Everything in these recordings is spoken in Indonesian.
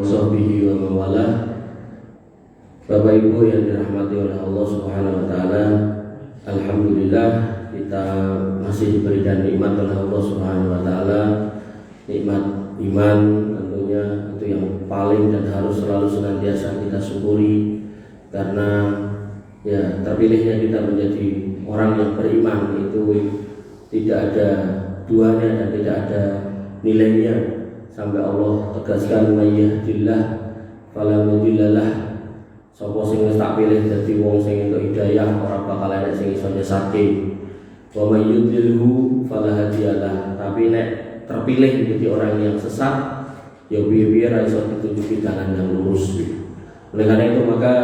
Sahbihi wa mawalah. Bapak Ibu yang dirahmati oleh Allah Subhanahu wa taala, alhamdulillah kita masih diberikan nikmat oleh Allah Subhanahu wa taala, nikmat iman tentunya itu yang paling dan harus selalu senantiasa kita syukuri, karena ya terpilihnya kita menjadi orang yang beriman itu tidak ada duanya dan tidak ada nilainya. Sampai Allah tegaskan mayyahdillah fala mudhillalah. Sapa sing wis tak pilih dadi wong sing entuk hidayah ora bakal ana sing iso nyesatke. Wa may yudhilhu fala hadiyalah. Tapi nek terpilih menjadi orang yang sesat, ya piye-piye ra iso ditunjuki jalan yang lurus. Oleh karena itu maka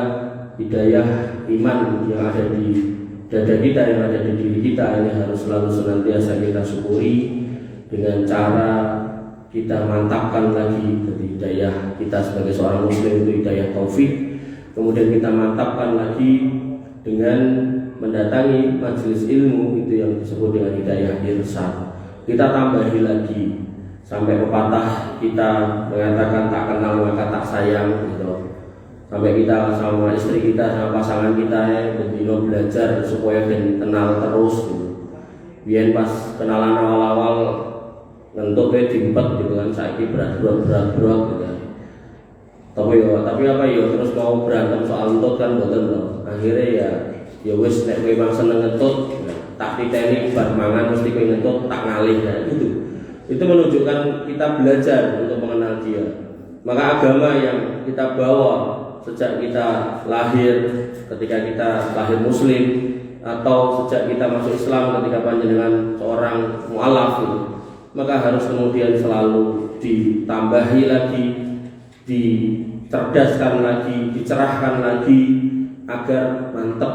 hidayah iman yang ada di dada kita, yang ada di diri kita ini harus selalu senantiasa kita syukuri dengan cara kita mantapkan lagi hidayah kita sebagai seorang muslim itu hidayah taufik. Kemudian kita mantapkan lagi dengan mendatangi majelis ilmu itu yang disebut dengan hidayah irsyad. Kita tambahi lagi sampai pepatah kita mengatakan tak kenal maka tak sayang gitu. Sampai kita sama istri kita, sama pasangan kita bendino belajar supaya kenal terus gitu. Biar pas kenalan awal-awal ngentuk kayak diempet gitu kan, saiki berat gitu. Tapi apa ya terus mau berantem soal entut kan boten loh. Akhirnya ya wis nek kowe mang seneng ngentut, tak titeni bar mangan mesti kowe ngentut tak ngalih ya gitu. Itu menunjukkan kita belajar untuk mengenal dia. Maka agama yang kita bawa sejak kita lahir, ketika kita lahir muslim, atau sejak kita masuk Islam ketika panjenengan seorang mu'alaf gitu, maka harus kemudian selalu ditambahi lagi, dicerdaskan lagi, dicerahkan lagi agar mantap.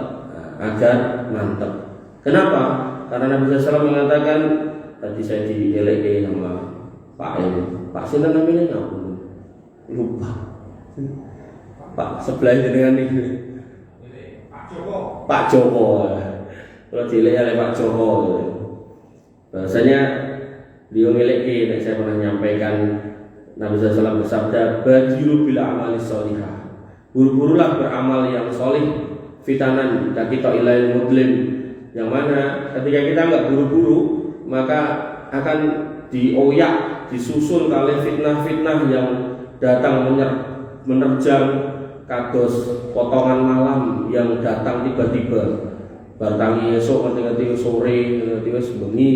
Kenapa? Karena Nabi SAW mengatakan, tadi saya dielek sama Pak Sinten namanya lupa. Pak sebelah dengan ini Pak Joko. Kalau dielek oleh Pak Joko, bahasanya beliau miliki, saya pernah menyampaikan Nabi SAW bersabda, badiru bil amali sholihah, buru-burulah beramal yang solih, fitanan dakito ilail mudlim, yang mana ketika kita nggak buru-buru maka akan dioyak, disusul kali fitnah-fitnah yang datang menerjang, kados potongan malam yang datang tiba-tiba, bertangi esok, ngerti sore, ngerti bengi.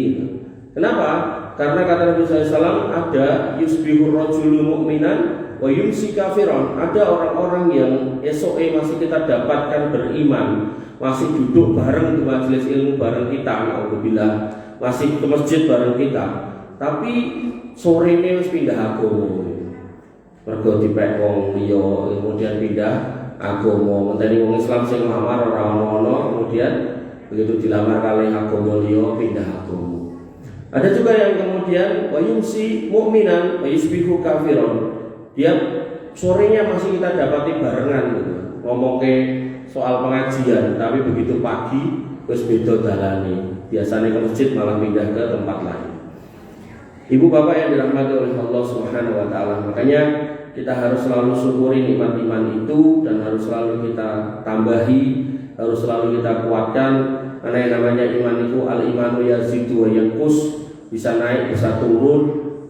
Kenapa? Karena kata Nabi SAW ada yusbihur rajulu mu'minan wa yumsi kafiran. Ada orang-orang yang esok masih kita dapatkan beriman, masih duduk bareng di majelis ilmu bareng kita, alhamdulillah, masih ke masjid bareng kita, tapi sore ini harus pindah agama. Mergo dipek wong liya, kemudian pindah agama. Menteni wong Islam sing nglamar ora ono, kemudian begitu dilamar kali agama liya pindah agama. Ada juga yang kemudian wayumsi mu'minan wayusbihu kafiron. Dia sorenya masih kita dapati barengan gitu. Ngomong ke soal pengajian, tapi begitu pagi wis beda dalane. Biasanya ke masjid malah pindah ke tempat lain. Ibu bapak yang dirahmati oleh Allah Subhanahu wa taala, makanya kita harus selalu syukuri nikmat iman itu dan harus selalu kita tambahi, harus selalu kita kuatkan. Karena yang namanya iman itu al-imanu yazidu wa yanqus, bisa naik bisa turun,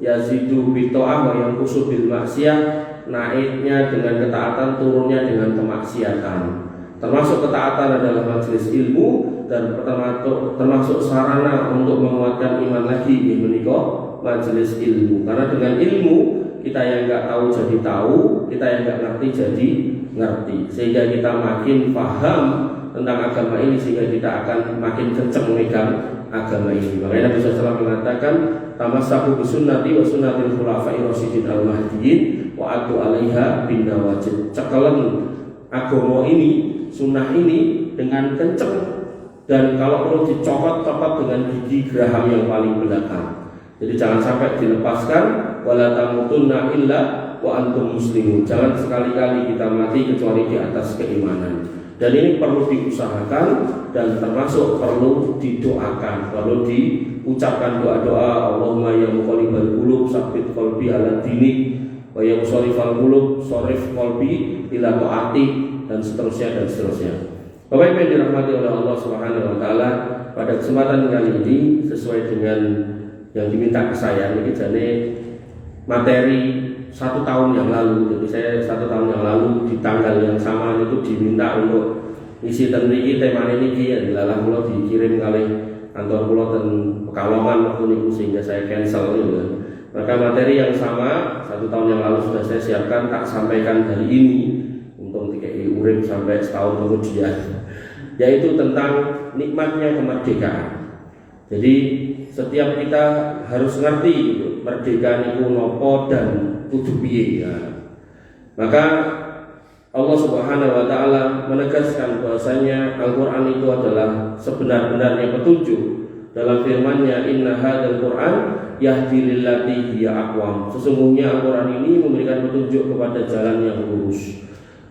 yazidu bito'ah wa yanqusu bil maksiyah, naiknya dengan ketaatan, turunnya dengan kemaksiatan. Termasuk ketaatan adalah majelis ilmu dan termasuk sarana untuk menguatkan iman lagi di menika majelis ilmu. Karena dengan ilmu kita yang enggak tahu jadi tahu, kita yang enggak ngerti jadi ngerti, sehingga kita makin paham tentang agama ini, sehingga kita akan makin kenceng memegang agama ini. Makanya Nabi SAW mengatakan, tamassaku bisunnati wa sunnatil khulafa'ir rasyidin al-mahdiyyin wa atu 'alaiha bin nawajid. Cekelen agama ini, sunnah ini dengan kenceng, dan kalau perlu dicopot-copot dengan gigi geraham yang paling belakang. Jadi jangan sampai dilepaskan, wala tamutunna illa wa antum muslimun. Jangan sekali-kali kita mati kecuali di atas keimanan. Dan ini perlu diusahakan dan termasuk perlu didoakan, perlu diucapkan doa-doa. Allahumma ya muqallibal qulub tsabbit qalbi ala dinik. wa ya musharrifal qulub sharif qalbi ila taati, dan seterusnya dan seterusnya. Bapak Ibu yang dirahmati oleh Allah Subhanahu wa taala, pada kesempatan kali ini sesuai dengan yang diminta ke saya, ini jadi materi 1 tahun yang lalu. Jadi saya 1 tahun yang lalu di tanggal yang sama itu diminta untuk isi ten mriki temane niki, ya dilalah kula dikirim kali kantor kula ten Pekalongan waktu niku, sehingga saya cancel gitu. Maka materi yang sama 1 tahun yang lalu sudah saya siapkan, tak sampaikan hari ini untung DKI urip sampai setahun kemudian, yaitu tentang nikmatnya kemerdekaan. Jadi setiap kita harus ngerti gitu, merdeka niku nopo dan kudu piye ya. Maka Allah Subhanahu wa taala menegaskan bahwasanya Al-Qur'an itu adalah sebenar-benarnya petunjuk. Dalam firman-Nya, inna hadzal Qur'an yahdi lillati hiya aqwam. Sesungguhnya Al-Qur'an ini memberikan petunjuk kepada jalan yang lurus.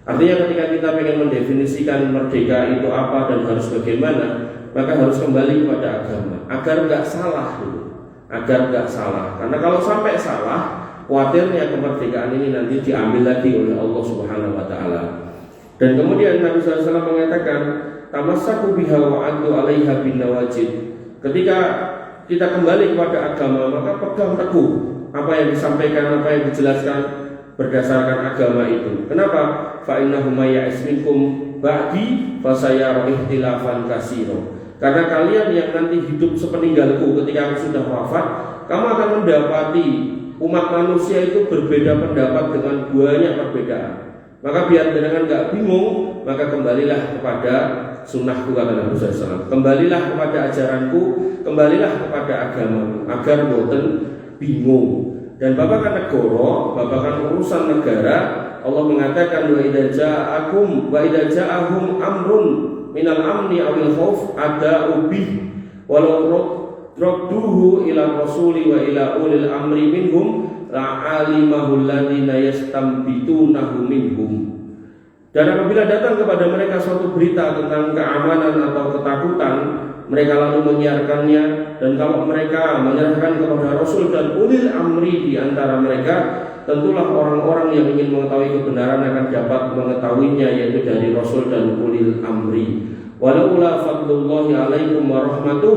Artinya ketika kita ingin mendefinisikan merdeka itu apa dan harus bagaimana, maka harus kembali kepada agama agar nggak salah dulu, agar nggak salah. Karena kalau sampai salah, khawatirnya kemerdekaan ini nanti diambil lagi oleh Allah Subhanahu wa taala. Dan kemudian Nabi SAW mengatakan, tamassaku biha wa addu 'alaiha bin nawajid. Ketika kita kembali kepada agama, maka pegang teguh apa yang disampaikan, apa yang dijelaskan berdasarkan agama itu. Kenapa? Fa innahum ya'is minkum ba'di fa sayara ihtilafan katsira. Karena kalian yang nanti hidup sepeninggalku, ketika aku sudah wafat, kamu akan mendapati umat manusia itu berbeda pendapat dengan banyak perbedaan. Maka biar dengan nggak bingung, maka kembalilah kepada sunnahku, kata Nabi SAW. Kembalilah kepada ajaranku, kembalilah kepada agamaku, agar boten bingung. Dan babakan negara, babakan urusan negara, Allah mengatakan wa idza ja'ahum amrun minal amni awil khauf ada'u bih walau radduhu ila rasuli wa ila ulil amri minhum la'alimahu alladziina yastambitunahu minhum. Dan apabila datang kepada mereka suatu berita tentang keamanan atau ketakutan, mereka lalu menyiarkannya. Dan kalau mereka menyerahkan kepada Rasul dan ulil amri di antara mereka, tentulah orang-orang yang ingin mengetahui kebenaran akan dapat mengetahuinya, yaitu dari Rasul dan ulil amri. Walaula fadlullahi alaikum wa rahmatuh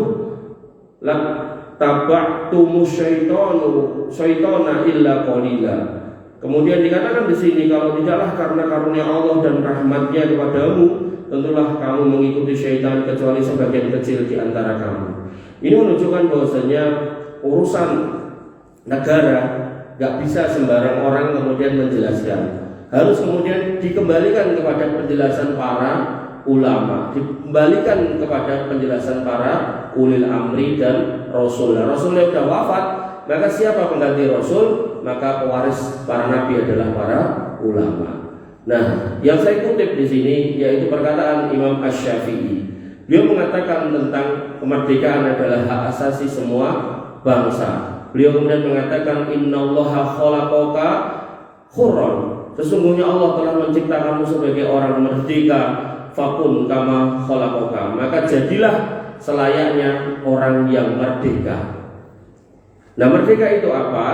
la taba'tumus syaitana illa qalila. Kemudian dikatakan di sini, kalau tidaklah karena karunia Allah dan rahmatnya kepadamu, tentulah kamu mengikuti syaitan kecuali sebagian kecil di antara kamu. Ini menunjukkan bahwasanya urusan negara gak bisa sembarang orang kemudian menjelaskan. Harus kemudian dikembalikan kepada penjelasan para ulama, dikembalikan kepada penjelasan para ulil amri dan Rasul. Rasulnya sudah wafat, maka siapa pengganti Rasul? Maka pewaris para nabi adalah para ulama. Nah, yang saya kutip di sini yaitu perkataan Imam Asy-Syafi'i. Beliau mengatakan tentang kemerdekaan adalah hak asasi semua bangsa. Beliau kemudian mengatakan, innallaha khalaqaka hurran. Sesungguhnya Allah telah menciptakanmu sebagai orang merdeka. Fakun kama khalaqaka. Maka jadilah selayaknya orang yang merdeka. Nah, merdeka itu apa?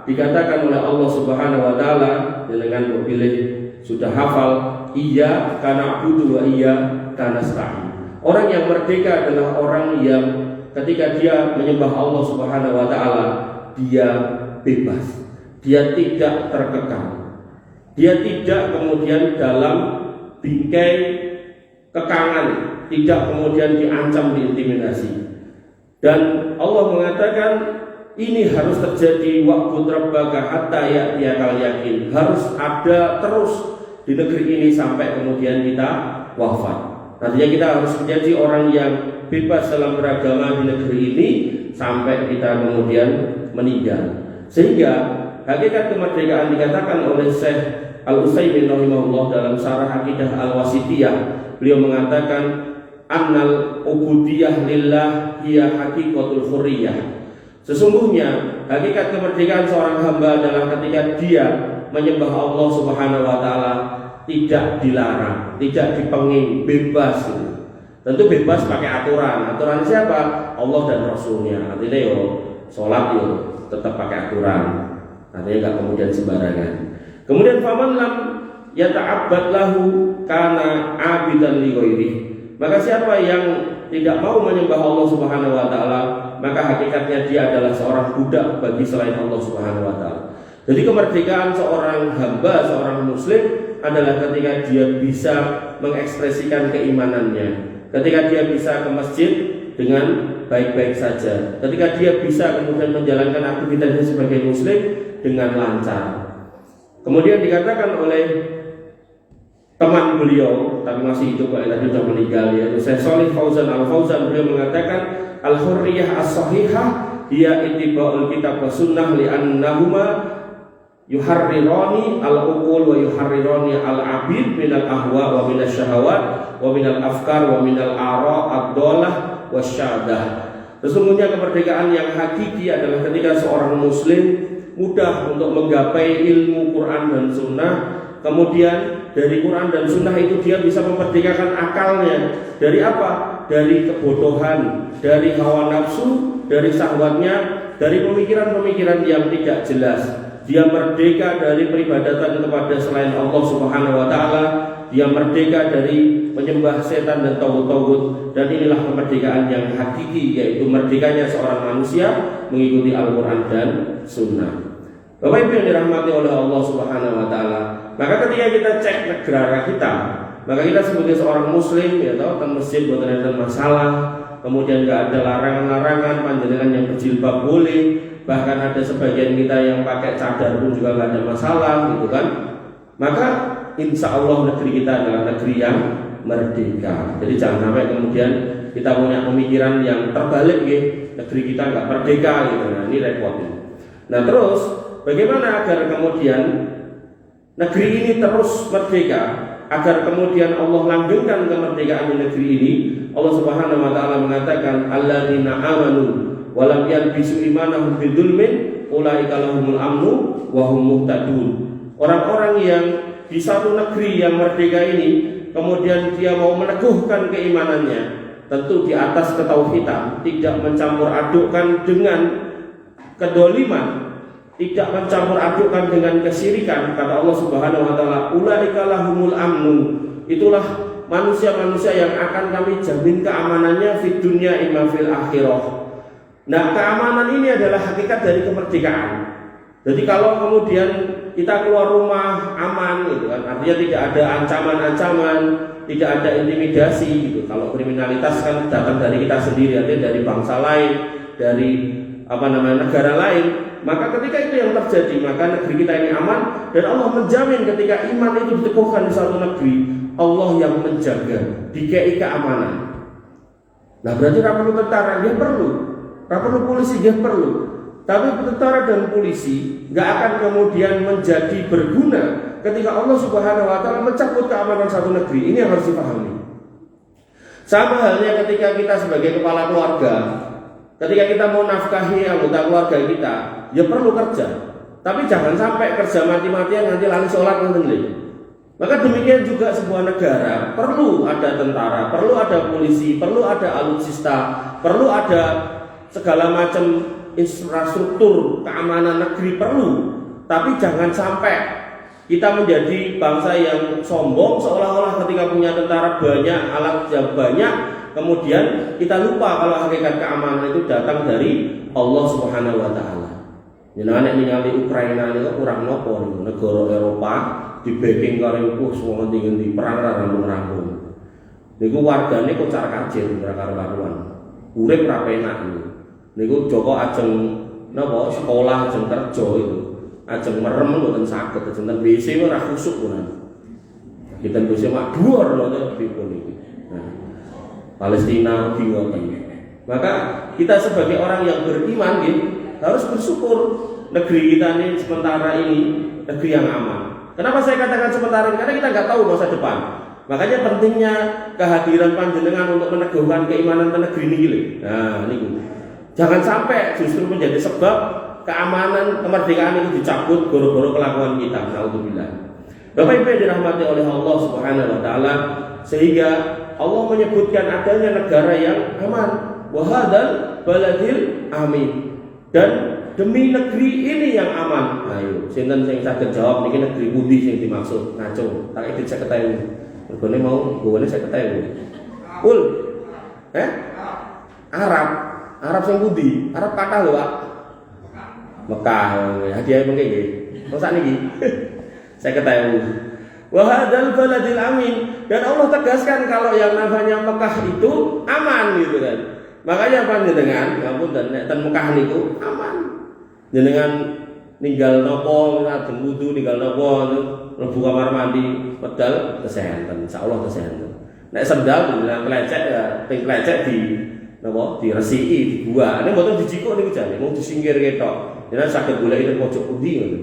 Dikatakan oleh Allah Subhanahu wa taala dengan memilih sudah hafal, iya kana abudu wa iya kana nasta'in. Orang yang merdeka adalah orang yang ketika dia menyembah Allah Subhanahu wa taala, dia bebas. Dia tidak terkekang. Dia tidak kemudian dalam bingkai kekangan, tidak kemudian diancam, diintimidasi. Dan Allah mengatakan ini harus terjadi wa'bud rabbaka hatta ya'tiyakal yakin. Harus ada terus di negeri ini sampai kemudian kita wafat. Artinya kita harus menjadi orang yang bebas dalam beragama di negeri ini sampai kita kemudian meninggal. Sehingga hakikat kemerdekaan dikatakan oleh Syekh Al-Utsaimin rahimahullah dalam Syarah Aqidah Al-Wasithiyah. Beliau mengatakan annal ubudiyah lillah hiya haqiqatul hurriyah. Sesungguhnya hakikat kemerdekaan seorang hamba adalah ketika dia menyembah Allah Subhanahu wa taala, tidak dilarang, tidak dipenging, bebas gitu. Tentu bebas pakai aturan. Aturan siapa? Allah dan Rasulnya. Artinya yo sholat yo tetap pakai aturan. artinya nggak kemudian sembarangan. Kemudian faman lam yata'abbad lahu kana abidan li ghairi. Maka siapa yang tidak mau menyembah Allah Subhanahu wa taala, maka hakikatnya dia adalah seorang budak bagi selain Allah Subhanahu wa taala. Jadi kemerdekaan seorang hamba, seorang muslim adalah ketika dia bisa mengekspresikan keimanannya, ketika dia bisa ke masjid dengan baik-baik saja, ketika dia bisa kemudian menjalankan aktivitasnya sebagai muslim dengan lancar. Kemudian dikatakan oleh teman beliau, tapi masih hidup kalau tadi sudah meninggal, yaitu Syekh Shalih Fauzan Al-Fauzan, beliau mengatakan al-hurriyah as-sahihah hiya ittiba'ul kitab wa sunnah li'annahuma yuharrirani al-uqul wa yuharrirani al-abid minal ahwa wa minas syahawat wa minal afkar wa minal ara ad-dalah wasyadah. Sesungguhnya kemerdekaan yang hakiki adalah ketika seorang muslim mudah untuk menggapai ilmu Quran dan Sunnah. Kemudian dari Quran dan Sunnah itu dia bisa memerdekakan akalnya. Dari apa? Dari kebodohan, dari hawa nafsu, dari syahwatnya, dari pemikiran-pemikiran yang tidak jelas. Dia merdeka dari peribadatan kepada selain Allah Subhanahu wa taala. Dia merdeka dari menyembah setan dan tauhid-tauhid. Dan inilah kemerdekaan yang hakiki, yaitu merdekanya seorang manusia mengikuti Al-Quran dan Sunnah. Bapak Ibu yang dirahmati oleh Allah Subhanahu wa taala, maka ketika kita cek negara kita, maka kita sebagai seorang muslim ya tahu kan masjid bukan ada masalah, kemudian nggak ada larangan-larangan, panjenengan yang berjilbab boleh, bahkan ada sebagian kita yang pakai cadar pun juga nggak ada masalah gitu kan. Maka insya Allah negeri kita adalah negeri yang merdeka. Jadi jangan sampai kemudian kita punya pemikiran yang terbalik gitu, negeri kita nggak merdeka gitu. Nah ini repot. Nah terus bagaimana agar kemudian negeri ini terus merdeka, agar kemudian Allah langgengkan kemerdekaan di negeri ini? Allah Subhanahu wa taala mengatakan alladzina amanu wa lam yalbisu imanahum bidzulmin ulaika lahumul amnu wa hum muhtadun. Orang-orang yang di satu negeri yang merdeka ini kemudian dia mau meneguhkan keimanannya, tentu di atas ketauhidan, tidak mencampur adukkan dengan kedoliman, tidak mencampur adukkan dengan kesyirikan. Kata Allah Subhanahu wa taala, ulaika lahumul amnu. Itulah manusia-manusia yang akan kami jamin keamanannya di dunia imma fil akhirah. Nah, keamanan ini adalah hakikat dari kemerdekaan. Jadi kalau kemudian kita keluar rumah aman gitu kan, artinya tidak ada ancaman-ancaman, tidak ada intimidasi gitu. Kalau kriminalitas kan datang dari kita sendiri, artinya dari bangsa lain, dari negara lain. Maka ketika itu yang terjadi, maka negeri kita ini aman, dan Allah menjamin ketika iman itu diteguhkan di suatu negeri, Allah yang menjaga, dikei keamanan. Nah berarti tidak perlu tentara, dia perlu, tidak perlu polisi, dia perlu. Tapi tentara dan polisi nggak akan kemudian menjadi berguna ketika Allah Subhanahu wa taala mencabut keamanan satu negeri. Ini yang harus dipahami. Sama halnya ketika kita sebagai kepala keluarga, ketika kita mau nafkahi anggota keluarga kita, ya perlu kerja. Tapi jangan sampai kerja mati-matian nanti lali sholat nanti. Maka demikian juga sebuah negara perlu ada tentara, perlu ada polisi, perlu ada alutsista, perlu ada segala macam infrastruktur keamanan negeri perlu. Tapi jangan sampai kita menjadi bangsa yang sombong seolah-olah ketika punya tentara banyak, alat yang banyak, kemudian kita lupa kalau hakikat keamanan itu datang dari Allah Subhanahu wa taala. Jenengan nek ningali Ukraina niku kurang nopo niku, negara Eropa di backing karo semua ngendi perang rampung-rampung. Niku wargane kok car-kacir ora karu-karuan. Urip ra penak niku. Niku Joko ajeng napa sekolah ajeng kerja itu. Ajeng merem mboten saged, ajeng ten WC ora khusuk punan. Kita WC mak dhuwur lho pripun iki. Nah, Palestina ugi ngoten. Maka kita sebagai orang yang beriman gitu, harus bersyukur negeri kita ini sementara ini negeri yang aman. Kenapa saya katakan sementara ini? Karena kita nggak tahu masa depan. Makanya pentingnya kehadiran panjenengan untuk meneguhkan keimanan negeri ini. Nah, ini jangan sampai justru menjadi sebab keamanan kemerdekaan itu dicabut goro-goro kelakuan kita. Naudzubillah. Bapak Ibu yang dirahmati oleh Allah Subhanahu wa taala, sehingga Allah menyebutkan adanya negara yang aman, wa hadzal baladil amin. Dan demi negeri ini yang aman. Ayo, sinten sing saged jawab niki negeri pundi sing dimaksud? Ngaco. Tak edit 50.000. Regane mau gowane 50.000. Ul. Arab. Arab sing pundi? Arab kathah lho, Pak. Mekah. Hadiah mengke nggih. Kok sakniki? 50.000. Wa hadzal baladil amin, dan Allah tegaskan kalau yang namanya Mekah itu aman gitu kan. Makanya panjenengan ngapunten nek ten Mekah niku aman. Jenengan ninggal nopo, lajeng wudu ninggal nopo, mlebu kamar mandi, pedal kesehatan, insyaallah kesehatan. Nek sendal bilang lecek ya, ping lecek di napa diresiki, dibuang. Nek mboten dijikuk niku jane, mung disingkir ketok. Jenengan saged goleki ning pojok pundi ngono.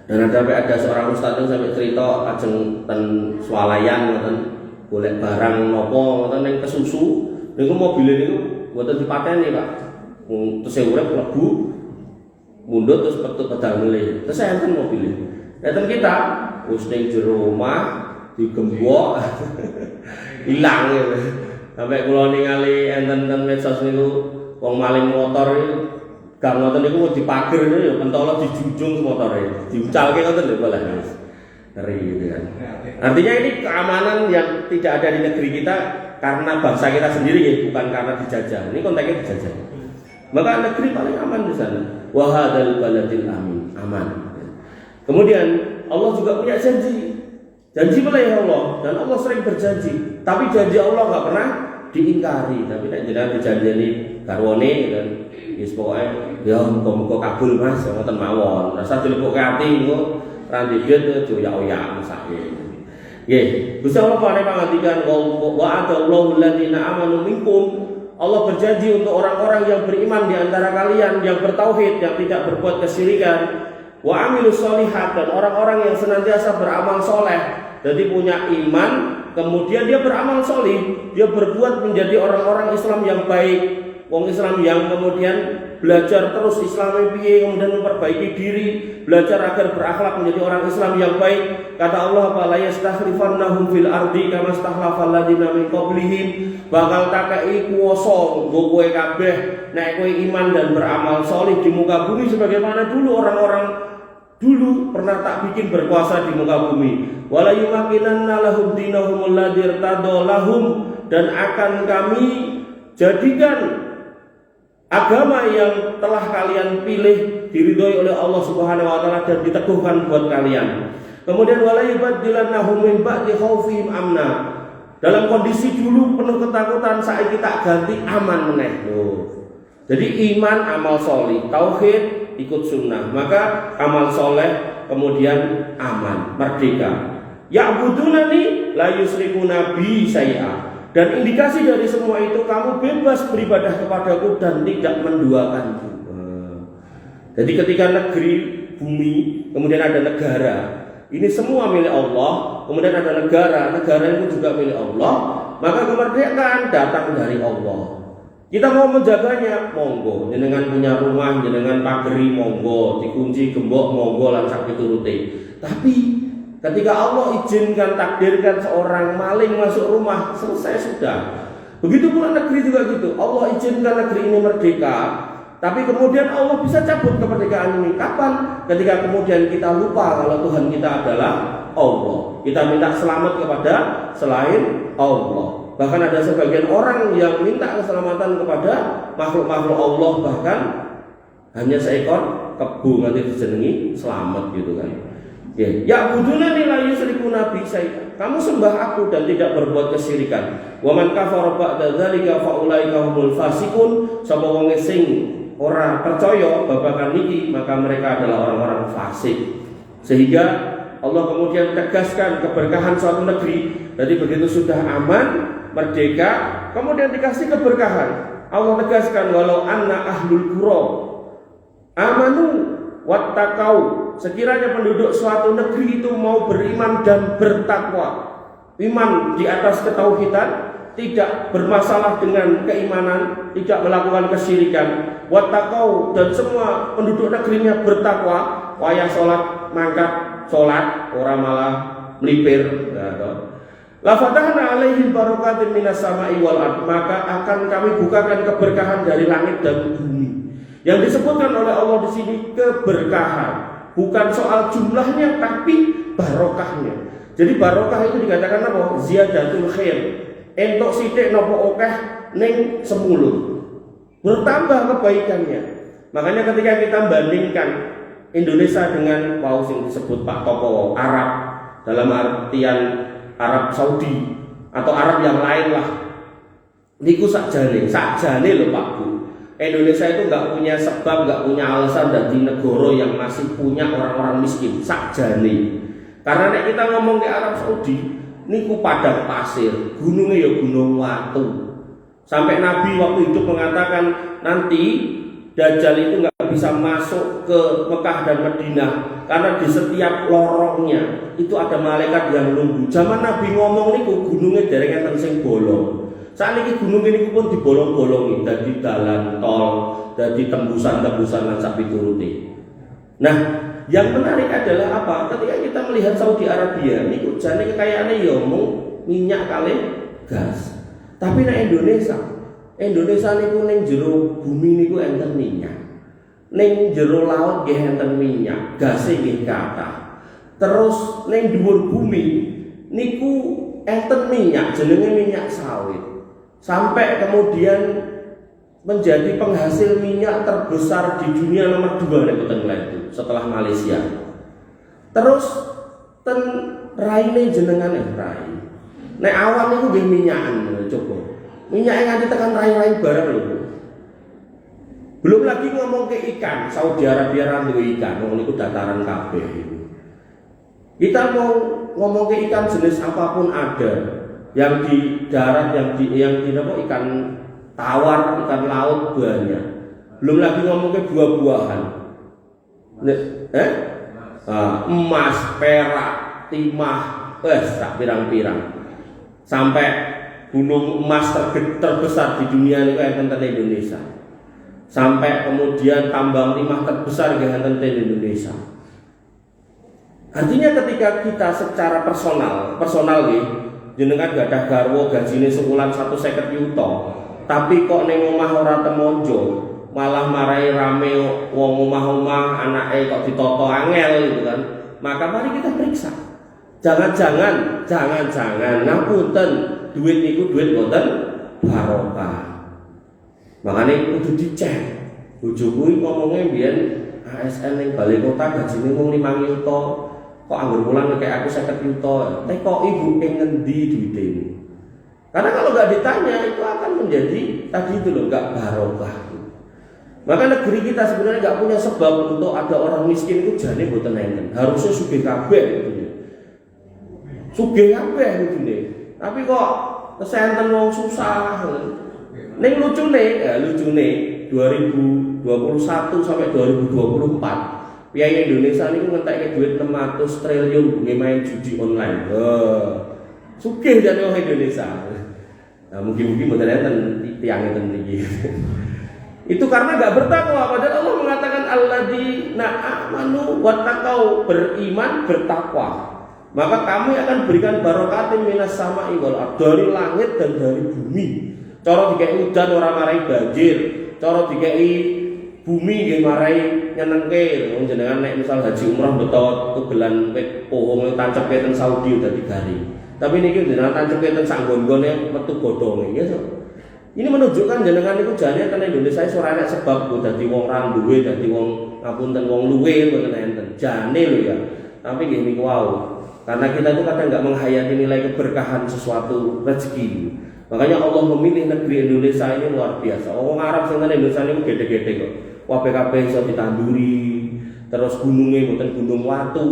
Dan ada seorang ustaz yang sampai cerita ajeng ten swalayan ngoten golek barang nopo ngoten ning kesusu niku mobil niku mboten dipateni Pak. Terus urip mlebu mundut terus petut pedal melih. Terus enten mobil. Enten kita wis ning jero omah digembok ilang gitu. Sampai kula ningali enten medsos niku wong maling motor iki gang ngoten niku dipager niku ya pentolo dijunjung motore, diucalke ngoten lho malah. Ngeri gitu kan. Artinya ini keamanan yang tidak ada di negeri kita karena bangsa kita sendiri ya, bukan karena dijajah. Ini konteksnya dijajah. Maka negeri paling aman di sana. Wa hadzal baladil amin, aman. Kemudian Allah juga punya janji. Janji oleh Allah dan Allah sering berjanji. Tapi janji Allah enggak pernah diingkari. Tapi nek jenengan dijanjeni garwane dan wis pokoke ya muga-muga kabul Mas, ngoten mawon. Rasa dilepukke ati engko randheget joyak-oyak mesake. Nggih, Gusti Allah pangandikan wa adallahu alladziina aamanu minkum. Allah berjanji untuk orang-orang yang beriman di antara kalian, yang bertauhid, yang tidak berbuat kesyirikan, wa amilus sholihat, dan orang-orang yang senantiasa beramal soleh. Jadi punya iman, kemudian dia beramal solih, dia berbuat menjadi orang-orang Islam yang baik, wong Islam yang kemudian belajar terus Islam piye, kemudian memperbaiki diri, belajar agar berakhlak menjadi orang Islam yang baik. Kata Allah, "Fala yastakhlifannahum fil ardi kama stakhlafal ladzina min qablihim." Bakal takai kuwasa nggo kowe kabeh nek kowe iman dan beramal solih di muka bumi sebagaimana dulu orang-orang dulu pernah tak bikin berkuasa di muka bumi. Wala yumakinanna lahum dinahum alladzi irtadha lahum, dan akan kami jadikan agama yang telah kalian pilih diridhoi oleh Allah Subhanahu wa taala dan diteguhkan buat kalian. Kemudian wala yubaddilannahum min ba'di khaufihim amna. Dalam kondisi dulu penuh ketakutan, saat kita ganti aman meneh. Jadi iman, amal soleh, tauhid, ikut sunnah, maka amal soleh, kemudian aman, merdeka. Ya'budunani la yusyrikuna bi syai'a. Dan indikasi dari semua itu, kamu bebas beribadah kepadaku dan tidak menduakanku. Jadi ketika negeri, bumi, kemudian ada negara, ini semua milik Allah, kemudian ada negara, negara itu juga milik Allah, maka kemerdekaan datang dari Allah. Kita mau menjaganya, monggo. Jenengan punya rumah, jenengan pageri, monggo. Dikunci gembok, monggo langsung dituruti. Tapi ketika Allah izinkan, takdirkan seorang maling masuk rumah, selesai sudah. Begitu pula negeri juga gitu. Allah izinkan negeri ini merdeka, tapi kemudian Allah bisa cabut kemerdekaan ini. Kapan? Ketika kemudian kita lupa kalau Tuhan kita adalah Allah. Kita minta selamat kepada selain Allah. Bahkan ada sebagian orang yang minta keselamatan kepada makhluk-makhluk Allah, bahkan hanya seekor kebu nanti dijenengi selamat gitu kan. Ya budunani la yusyrikuna bi syai'an. Kamu sembah aku dan tidak berbuat kesyirikan. Wa man kafara ba'da dzalika fa ulaika humul fasiqun. Sapa wong sing ora percaya babagan niki, maka mereka adalah orang-orang fasik. Sehingga Allah kemudian tegaskan keberkahan suatu negeri. Jadi begitu sudah aman, merdeka, kemudian dikasih keberkahan. Allah tegaskan walau anna ahlul qura amanu wattaqau. Sekiranya penduduk suatu negeri itu mau beriman dan bertakwa, iman di atas ketauhidan, tidak bermasalah dengan keimanan, tidak melakukan kesyirikan, wattaqau, dan semua penduduk negerinya bertakwa, wayah sholat, mangkat sholat, orang malah melipir, la fatahna alaihim barakatin minas sama'i wal ard, maka akan kami bukakan keberkahan dari langit dan bumi. Yang disebutkan oleh Allah di sini keberkahan, bukan soal jumlahnya tapi barokahnya. Jadi barokah itu dikatakan apa? Ziyadatul khair. Entuk sithik napa akeh ning semulut. Bertambah kebaikannya. Makanya ketika kita bandingkan Indonesia dengan sing disebut Pak Tokoh Arab, dalam artian Arab Saudi atau Arab yang lain lah, niku sakjane lho Pak Bu. Indonesia itu nggak punya sebab, nggak punya alasan dari negara yang masih punya orang-orang miskin sakjane. Karena nek kita ngomong ke Arab Saudi, niku padang pasir, gunungnya ya gunung watu. Sampai Nabi waktu hidup mengatakan nanti Dajjal itu nggak bisa masuk ke Mekah dan Madinah karena di setiap lorongnya itu ada malaikat yang nunggu. Zaman Nabi ngomong niku gunungnya dereng enten sing bolong. Saat ini gunung ini pun dibolong-bolongi dari jalan tol, dari tembusan-tembusan dan sapi turuti. Nah, yang menarik adalah apa? Ketika kita melihat Saudi Arabia, ini jane kekayaannya ya minyak kali gas. Tapi nek Indonesia niku ning jero bumi niku enten minyak. Ning jero laut nggih enten minyak, gase nggih kathah. Terus ning dhuwur bumi niku enten minyak jenenge minyak sawit. Sampai kemudian menjadi penghasil minyak terbesar di dunia nomor 2 itu setelah Malaysia. Terus ten raine jenengane rai. Nek awan niku nggih minyakan coba. Minyak yang nganti tekan rai-rai barang lho. Belum lagi ngomong ke ikan, Saudi Arabia randu ikan, ngomong niku dataran kabeh. Kita mau ngomong ke ikan jenis apapun ada. Yang di darat, yang di apa, ikan tawar, ikan laut banyak. Belum lagi ngomong ke buah-buahan. Emas, perak, timah, tak pirang-pirang. Sampai gunung emas terbesar di dunia ini kayak enten Indonesia. Sampai kemudian tambang timah terbesar kayak enten Indonesia. Artinya ketika kita secara personal jenengan gak ada garwo gajine sebulan 150 juta, tapi kok ning omah ora temonjo, malah marai rame wong omah-omah anake kok ditoto angel gitu kan. Maka mari kita periksa. Jangan-jangan ngapunten, duit niku duit mboten barokah. Makane kudu dicek. Bojoku ngomongnya biyen ASN ning Balai Kota gajine mung 5 juta. Kok anggur pulang kayak aku 50 juta, kok ibu pengen di duitin? Karena kalau nggak ditanya itu akan menjadi tadi itu loh, nggak barokah. Maka negeri kita sebenarnya nggak punya sebab untuk ada orang miskin itu jane mboten enten. Harusnya sugih kabeh gitu. Sugih kabeh gitu nih. Tapi kok kesehatan wong susah. Ning lucune 2021 sampai 2024 biaya Indonesia ini ngentek duit 600 triliun nggih main judi online. Sugih jane wong Indonesia. Nah, mungkin mboten enten tiyang enten iki. Itu karena enggak bertakwa, padahal Allah mengatakan alladzina amanu wattaqau, beriman bertakwa. Maka kami akan berikan barokatin minas sama'i wal ardh, dari langit dan dari bumi. Cara dikei udan ora marai banjir, cara dikei bumi nggih marai nyenengke. Wong jenengan nek misal haji umrah beto kegelan wit pohong tancepe ten Saudi dadi garing. Tapi niki jenengan tancepe ten sak nggon-nggone metu godhonge nggih. Ini menunjukkan jenengan niku jane ten Indonesia iso ora enek sebab kok dadi wong ra duwe, dadi wong ngapunten wong luwe mboten enten. Jane lho ya. Tapi nggih niku wau. Karena kita itu kadang enggak menghayati nilai keberkahan sesuatu rezeki. Makanya Allah memilih negeri Indonesia ini luar biasa. Orang Arab sing nang Indonesia niku gede-gede kok. Kabeh iso ditanduri, terus gunungnya bukan gunung watu,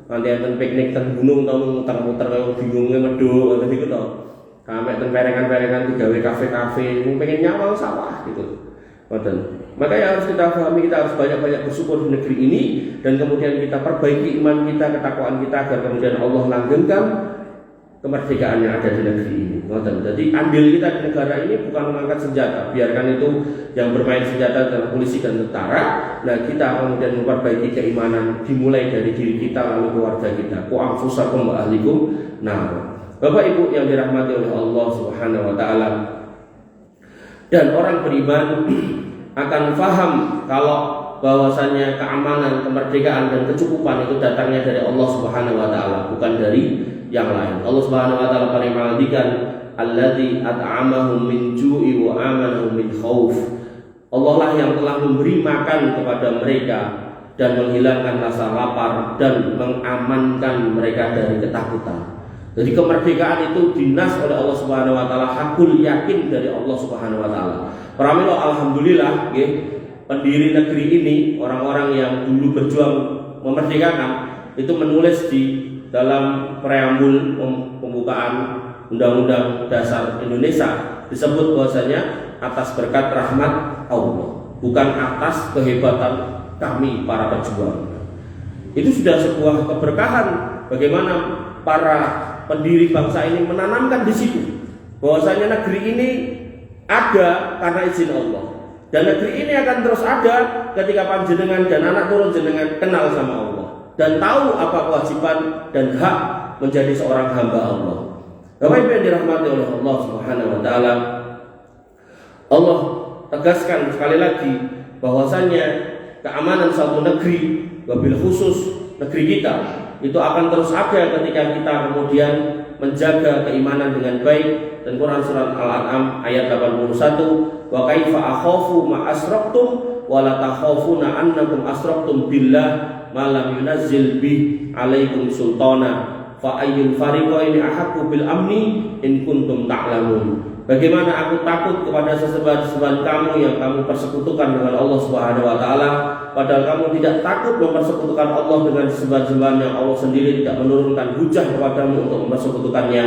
nanti enten piknik ten gunung tau muter-muter kaya bingungnya medhok ngoten niku to. Sampai ten perengan-perengan digawe kafe-kafe, pengen nyawang sawah gitu. Ngoten. Makanya harus kita pahami, kita harus banyak-banyak bersyukur di negeri ini dan kemudian kita perbaiki iman kita, ketakwaan kita agar kemudian Allah langgengkan kemerdekaan yang ada di negeri ini. Jadi ambil kita di negara ini bukan mengangkat senjata, biarkan itu yang bermain senjata adalah polisi dan tentara. Nah kita kemudian memperbaiki keimanan dimulai dari diri kita lalu keluarga kita. Qu anfusakum wa ahlikum nar. Bapak Ibu yang dirahmati oleh Allah Subhanahu wa taala. Dan orang beriman akan faham kalau bahwasanya keamanan, kemerdekaan dan kecukupan itu datangnya dari Allah Subhanahu wa taala, bukan dari yang lain. Allah Subhanahu wa taala paling mengatakan alladzi at'amahum min ju'i wa amanahum min khauf. Allah lah yang telah memberi makan kepada mereka dan menghilangkan rasa lapar dan mengamankan mereka dari ketakutan. Jadi kemerdekaan itu dinas oleh Allah Subhanahu wa taala, hakul yakin dari Allah Subhanahu wa taala. Pramila alhamdulillah nggih, pendiri negeri ini, orang-orang yang dulu berjuang memerdekakan itu menulis di dalam preambul pembukaan Undang-Undang Dasar Indonesia disebut bahwasanya atas berkat rahmat Allah, bukan atas kehebatan kami para pejuang. Itu sudah sebuah keberkahan bagaimana para pendiri bangsa ini menanamkan di situ bahwasanya negeri ini ada karena izin Allah, dan negeri ini akan terus ada ketika panjenengan dan anak turun jenengan kenal sama Allah dan tahu apa kewajiban dan hak menjadi seorang hamba Allah. Bapak Ibu yang dirahmati oleh Allah Subhanahu wa taala, Allah tegaskan sekali lagi bahwasanya keamanan suatu negeri, wabil khusus negeri kita, itu akan terus ada ketika kita kemudian menjaga keimanan dengan baik. Dan Quran surat Al-An'am ayat 81, wa kaifa akhafu ma asraktum wa la takhafuna annakum asraktum billah ma lam yunazzil bi alaikum sultana fa ayyul fariqaini ahaqqu bil amni in kuntum ta'lamun. Bagaimana aku takut kepada sesembahan-sesembahan kamu yang kamu persekutukan dengan Allah Subhanahu wa taala, padahal kamu tidak takut mempersekutukan Allah dengan sesembahan-sesembahan yang Allah sendiri tidak menurunkan hujah kepadamu untuk mempersekutukannya.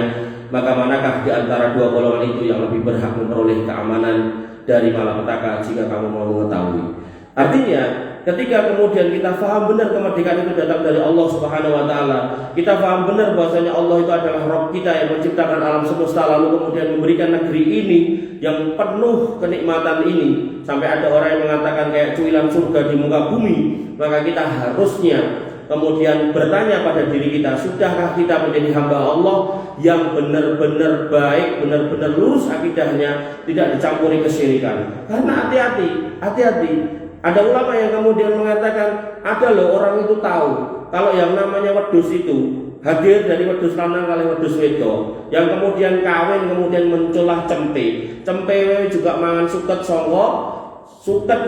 Maka manakah di antara dua golongan itu yang lebih berhak memperoleh keamanan dari malapetaka jika kamu mau mengetahui. Artinya ketika kemudian kita paham benar kemerdekaan itu datang dari Allah Subhanahu wa taala, kita paham benar bahwasanya Allah itu adalah Rabb kita yang menciptakan alam semesta, lalu kemudian memberikan negeri ini yang penuh kenikmatan ini, sampai ada orang yang mengatakan kayak cuilan surga di muka bumi, maka kita harusnya kemudian bertanya pada diri kita, sudahkah kita menjadi hamba Allah yang benar-benar baik, benar-benar lurus akidahnya, tidak dicampuri kesyirikan? Karena hati-hati. Ada ulama yang kemudian mengatakan, ada loh orang itu tahu kalau yang namanya wedhus itu hadir dari wedhus lanang kali wedhus wedok, yang kemudian kawin kemudian muncullah cempe juga mangan suket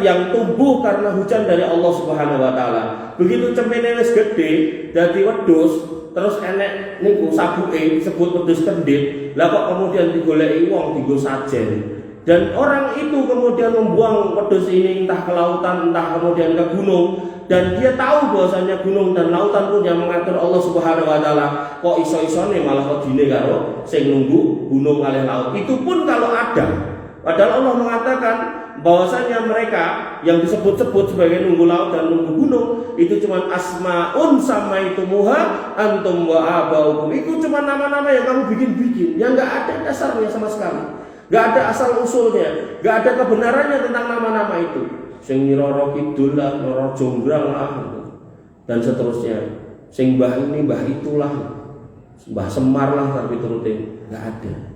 yang tumbuh karena hujan dari Allah Subhanahu wa taala. Begitu cempene wis gede dadi wedhus, terus enek niku sabuke disebut wedhus kendit. Lah kok kemudian digoleki wong dienggo sajen. Dan orang itu kemudian membuang wedhus ini entah ke lautan, entah kemudian ke gunung, dan dia tahu bahwasanya gunung dan lautan pun yang mengatur Allah Subhanahu wa taala. Kok iso-isone malah kok dine karo sing nunggu gunung kalih laut. Itu pun kalau ada. Padahal Allah mengatakan bahwasanya mereka yang disebut-sebut sebagai nunggu laut dan nunggu gunung itu cuma asmaun samaitumuha antum wa abaukum. Itu cuma nama-nama yang kamu bikin-bikin, yang enggak ada dasarnya sama sekali. Gak ada asal usulnya, gak ada kebenarannya tentang nama-nama itu. Sing Roro Kidul lah, Roro Jonggrang lah, dan seterusnya. Sing mbah ini, mbah itulah, mbah Semar lah, tapi turutin, gak ada.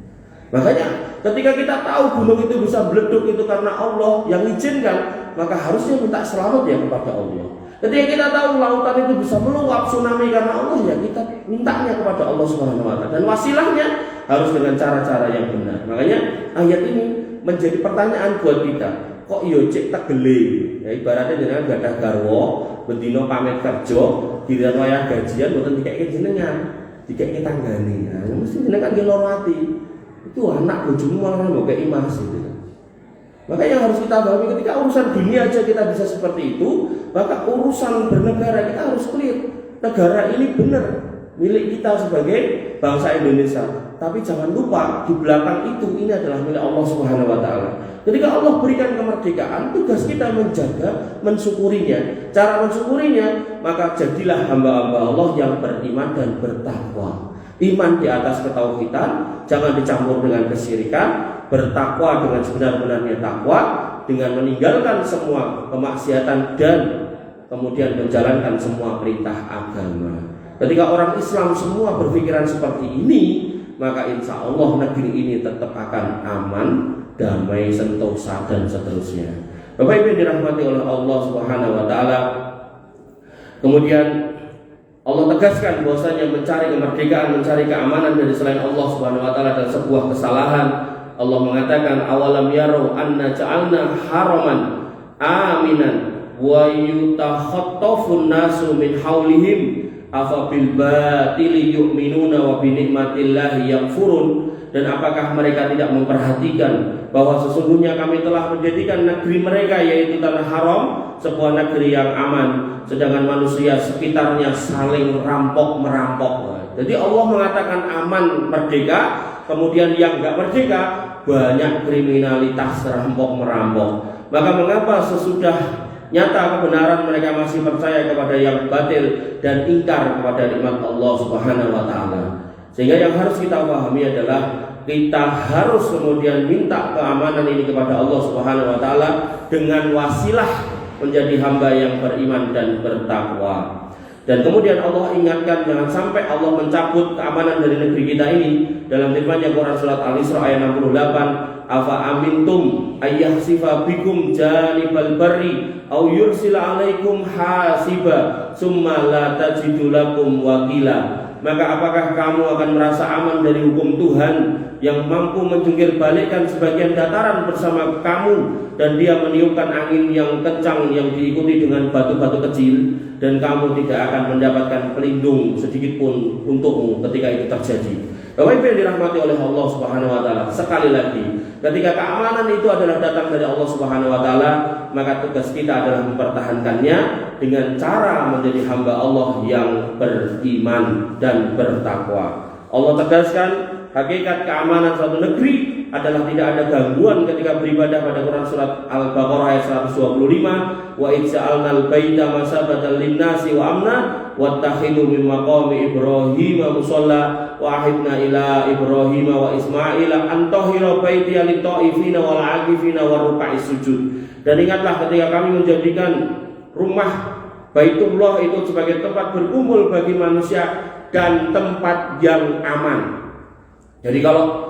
Makanya ketika kita tahu gunung itu bisa meleduk itu karena Allah yang izinkan, maka harusnya minta selamat ya kepada Allah. Ketika kita tahu lautan itu bisa meluap tsunami karena Allah, ya kita mintanya kepada Allah Subhanahu wa taala, dan wasilahnya harus dengan cara-cara yang benar. Makanya ayat ini menjadi pertanyaan buat kita. Kok yo cek tegele? Ya ibaratnya jenengan gadah garwa, bendina pamit kerja, dina wayah gajian mboten dikeke jenengan, dikeke tanggane. Nah, mesti jenengan ki loro ati. Itu anak bojomu malah mbok kei mas itu. Maka yang harus kita pahami, ketika urusan dunia aja kita bisa seperti itu, maka urusan bernegara kita harus clear. Negara ini benar milik kita sebagai bangsa Indonesia. Tapi jangan lupa di belakang itu ini adalah milik Allah Subhanahu wa taala. Ketika Allah berikan kemerdekaan, tugas kita menjaga, mensyukurinya. Cara mensyukurinya, maka jadilah hamba-hamba Allah yang beriman dan bertakwa. Iman di atas ketauhidan, jangan dicampur dengan kesyirikan. Bertakwa dengan sebenar-benarnya takwa, dengan meninggalkan semua kemaksiatan dan kemudian menjalankan semua perintah agama. Ketika orang Islam semua berpikiran seperti ini, maka insya Allah negeri ini tetap akan aman, damai, sentosa dan seterusnya. Bapak Ibu yang dirahmati oleh Allah Subhanahu wa taala. Kemudian Allah tegaskan bahwasanya mencari kemerdekaan, mencari keamanan dari selain Allah Subhanahu wa taala adalah sebuah kesalahan. Allah mengatakan awalam yarau anna ja'alna haraman aminan wa yutakhattafun nasu min haulihim afa bil batili yu'minuna wa bi ni'matillahi yakfurun. Dan apakah mereka tidak memperhatikan bahwa sesungguhnya kami telah menjadikan negeri mereka yaitu tanah haram sebuah negeri yang aman, sedangkan manusia sekitarnya saling rampok merampok. Jadi Allah mengatakan aman merdeka, kemudian yang enggak merdeka banyak kriminalitas rampok merampok. Maka mengapa sesudah nyata kebenaran mereka masih percaya kepada yang batil dan ingkar kepada nikmat Allah Subhanahu wa taala? Sehingga yang harus kita pahami adalah kita harus kemudian minta keamanan ini kepada Allah Subhanahu wa taala dengan wasilah menjadi hamba yang beriman dan bertakwa. Dan kemudian Allah ingatkan jangan sampai Allah mencabut keamanan dari negeri kita ini dalam firman-Nya Quran surat Al-Isra ayat 68, afa amintum ayyahsifa bikum janibal barri au yursila alaikum hasiba summa la tajidu lakum wakila. Maka apakah kamu akan merasa aman dari hukum Tuhan yang mampu menjungkir balikkan sebagian dataran bersama kamu dan dia meniupkan angin yang kencang yang diikuti dengan batu-batu kecil dan kamu tidak akan mendapatkan pelindung sedikit pun untukmu ketika itu terjadi. Bapak Ibu yang dirahmati oleh Allah Subhanahu wa taala, sekali lagi ketika keamanan itu adalah datang dari Allah Subhanahu wa taala, maka tugas kita adalah mempertahankannya dengan cara menjadi hamba Allah yang beriman dan bertakwa. Allah tegaskan hakikat keamanan suatu negeri adalah tidak ada gangguan ketika beribadah pada Quran surat Al-Baqarah ayat 125, wa idza'alnal baita masabatan linnasi wa amna wattakhidhu min maqami Ibrahim musalla wa ahidna ila Ibrahim wa Ismail an tahira baitiya lit-ta'ifina wal 'akifina wa ruk'is sujud. Dan ingatlah ketika kami menjadikan rumah Baitullah itu sebagai tempat berkumpul bagi manusia dan tempat yang aman. Jadi kalau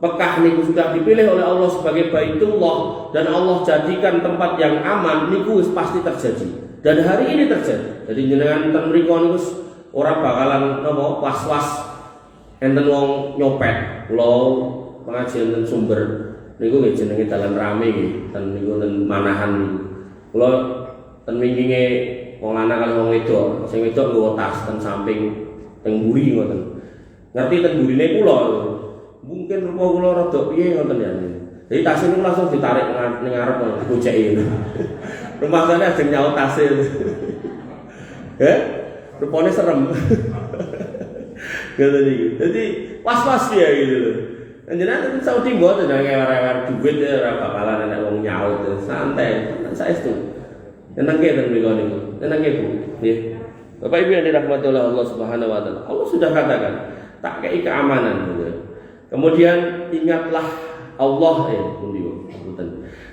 Mekah niku sudah dipilih oleh Allah sebagai Baitullah dan Allah jadikan tempat yang aman, niku pasti terjadi. Dan hari ini terjadi. Jadi jenengan ten mriku niku ora bakalan napa was-was enten wong nyopet. Kula pengajian ten Sumber niku nggih jenenge dalan rame nggih, ten niku ten Manahan niku. Kula ten winginge wong lanang kali wong wedok, sing wedok nggawa tas ten samping teng mburi ngoten. Ngerti ten mburine kula. Mungkin rupa kula rada piye ngoten ya. Jadi tas niku langsung ditarik ning ngarep bojeke. Rumangsane ajeng nyaut tase. Rupane serem. Ngoten iki. Jadi was-was ya gitu lho. Jenengan ten Saudi mboten ngewer-ewer duit ora bakalan ana wong nyaut, santai. Saestu. Tenangke ten mriku niku. Tenangke Bu. Nggih. Bapak Ibu yang dirahmati oleh Allah Subhanahu wa taala. Allah sudah katakan, tak kei keamanan gitu. Kemudian ingatlah Allah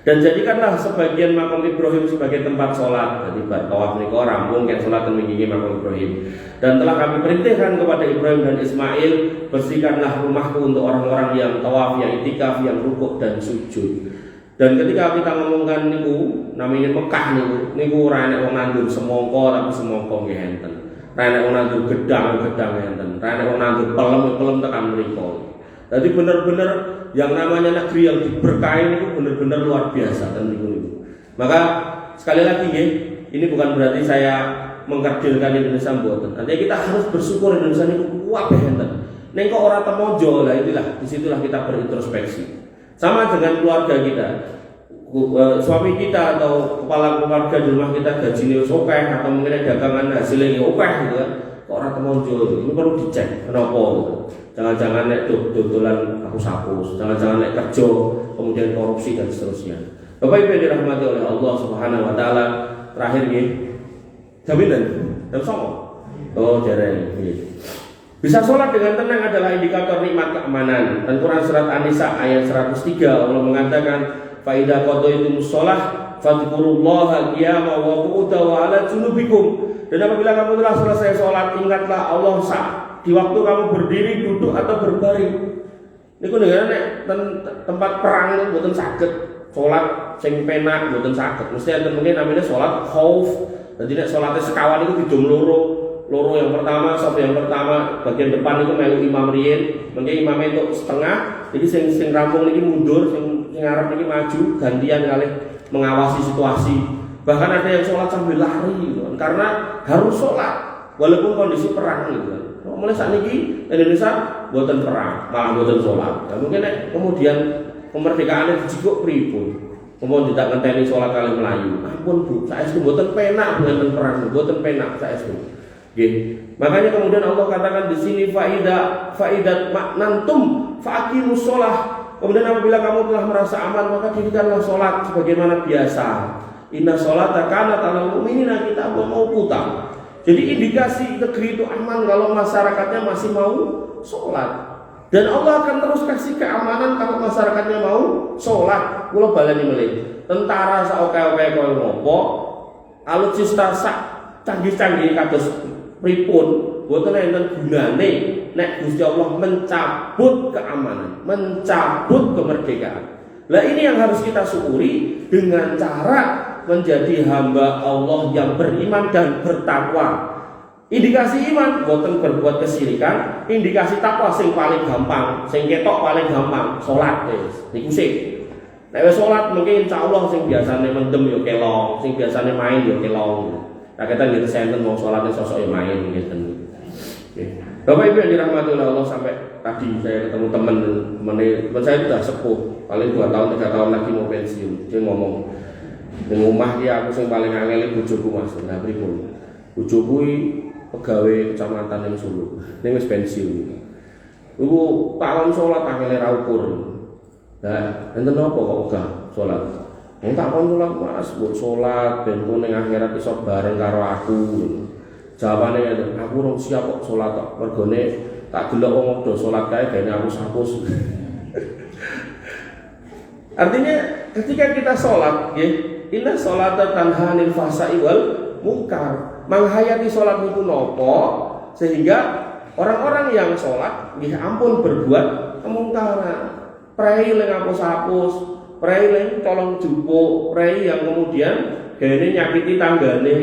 dan jadikanlah sebagian makam Ibrahim sebagai tempat sholat. Jadi tawaf niku rampung kan sholat mengingingi makam Ibrahim. Dan telah kami perintahkan kepada Ibrahim dan Ismail, bersihkanlah rumahku untuk orang-orang yang tawaf, yang itikaf, yang rukuk dan sujud. Dan ketika kita ngomongkan niku namanya Mekah niku ora enek wong nandur semangka tapi semangka nggih enten. Ora enek wong nandur gedang enten. Ora enek wong nandur pelem tekan mriku. Jadi benar-benar yang namanya negeri yang diberkahi itu benar-benar luar biasa kan niku. Maka sekali lagi nggih, ini bukan berarti saya mengkerdilkan Indonesia mboten. Artinya kita harus bersyukur Indonesia niku kuwabeh enten. Ning kok ora temojo lah itulah, disitulah kita berintrospeksi. Sama dengan keluarga kita, suami kita atau kepala keluarga di rumah kita gajinya okeh atau mungkin dagangan hasilnya okeh gitu kan, kok orang temonjo ini perlu dicek kenapa gitu. Jangan-jangan nek dodolan hapus-hapus, jangan-jangan nek kerja kemudian korupsi dan seterusnya. Bapak Ibu yang dirahmati oleh Allah Subhanahu wa taala, terakhir nggih jaminan dan sopo. Oh, jarene nggih. Bisa sholat dengan tenang adalah indikator nikmat keamanan. Dan Quran surat An-Nisa ayat 103 Allah mengatakan, fa idza qadaytumus shalah fadhkurullaha qiyaman wa qu'udan wa 'ala junubikum. Dan apabila kamu telah selesai sholat, ingatlah Allah di waktu kamu berdiri, duduk atau berbaring. Niku dengan tempat perang itu mboten saged salat sing penak mboten saged. Mesti enten mungkin namanya salat khauf. Dadi nek salate sekawan iku didum loro yang pertama, sop yang pertama bagian depan itu melu imam riyin, mengke imam itu setengah, jadi sing rampung niki mundur, sing ngarep niki maju, gantian kalih mengawasi situasi. Bahkan ada yang sholat sambil lari gitu kan, karena harus sholat walaupun kondisi perang gitu kan. Mulai saat ini Indonesia buatan perang, malah buatan sholat. Nah, mungkin kemudian kemerdekaannya dijikuk pripun. Kemudian tidak ngenteni sholat kali Melayu. Ampun Bu, saya itu buatan penak buatan perang, buatan penak saya itu. Gitu. Makanya kemudian Allah katakan di sini faidat maknantum faaqimus sholah. Kemudian apabila kamu telah merasa aman maka dirikanlah sholat sebagaimana biasa. Inna sholata kanat 'alal mu'minina kitaban mauquta. Jadi indikasi negeri itu aman kalau masyarakatnya masih mau sholat. Dan Allah akan terus kasih keamanan kalau masyarakatnya mau sholat. Kula baleni melih. Tentara saoke-oke koyo ngopo, alutsista sak canggih-canggih kados pripun boten enten gunane nek Gusti Allah mencabut keamanan, mencabut kemerdekaan. Lah ini yang harus kita syukuri dengan cara menjadi hamba Allah yang beriman dan bertakwa. Indikasi iman boten berbuat kesyirikan, indikasi takwa sing paling gampang, sing ketok paling gampang, salat wis. Niku sik. Nek wis salat mungkin insyaallah sing biasane mendem yo kelong, sing biasane main yo kelong. Nah, kita gitu senten mau sholatnya sosok yang main gitu. Bapak Ibu yang dirahmati oleh Allah, sampai tadi saya ketemu teman saya sudah sepuh, paling 2 tahun 3 tahun lagi mau pensiun. Dia ngomong, di rumah dia aku yang paling angel bojoku Mas. Nah pripun? Bojoku pegawai kecamatan yang Solo. Ini wis pensiun. Iku tahun sholat angel ra ukur. Nah, enten apa kok gak sholat? Tak kon sholat Mas, buat sholat ben ning akhirat iso bareng karo aku. Jawabane aku ora siap kok sholat kok. Mergone tak delok wong do sholat kae gene aku sapus. Artinya ketika kita sholat nggih, inna sholata tanha 'anil fahsya'i wal munkar. Menghayati sholat itu nopo sehingga orang-orang yang sholat nggih ampun berbuat kemungkaran. Prei ning hapus-hapus, prei yang tolong jupuk, prei yang kemudian gini nyakiti tanggane.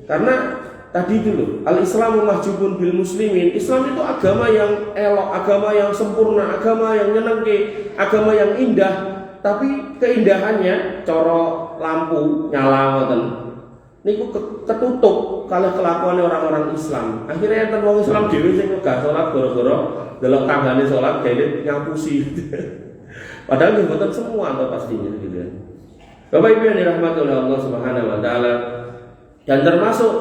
Karena tadi dulu al-Islamu mahjubun bil muslimin. Islam itu agama yang elok, agama yang sempurna, agama yang nyenengke, agama yang indah. Tapi keindahannya coro lampu nyala ngoten niku ketutup kalau kelakuan orang-orang Islam. Akhirnya enten wong Islam dhewe sing gak salat gara-gara delok tanggane salat gene nyapusi. Padahal ini bukan semua atau pastinya gitu ya. Bapak Ibu yang dirahmati oleh Allah Subhanahu wa taala, dan termasuk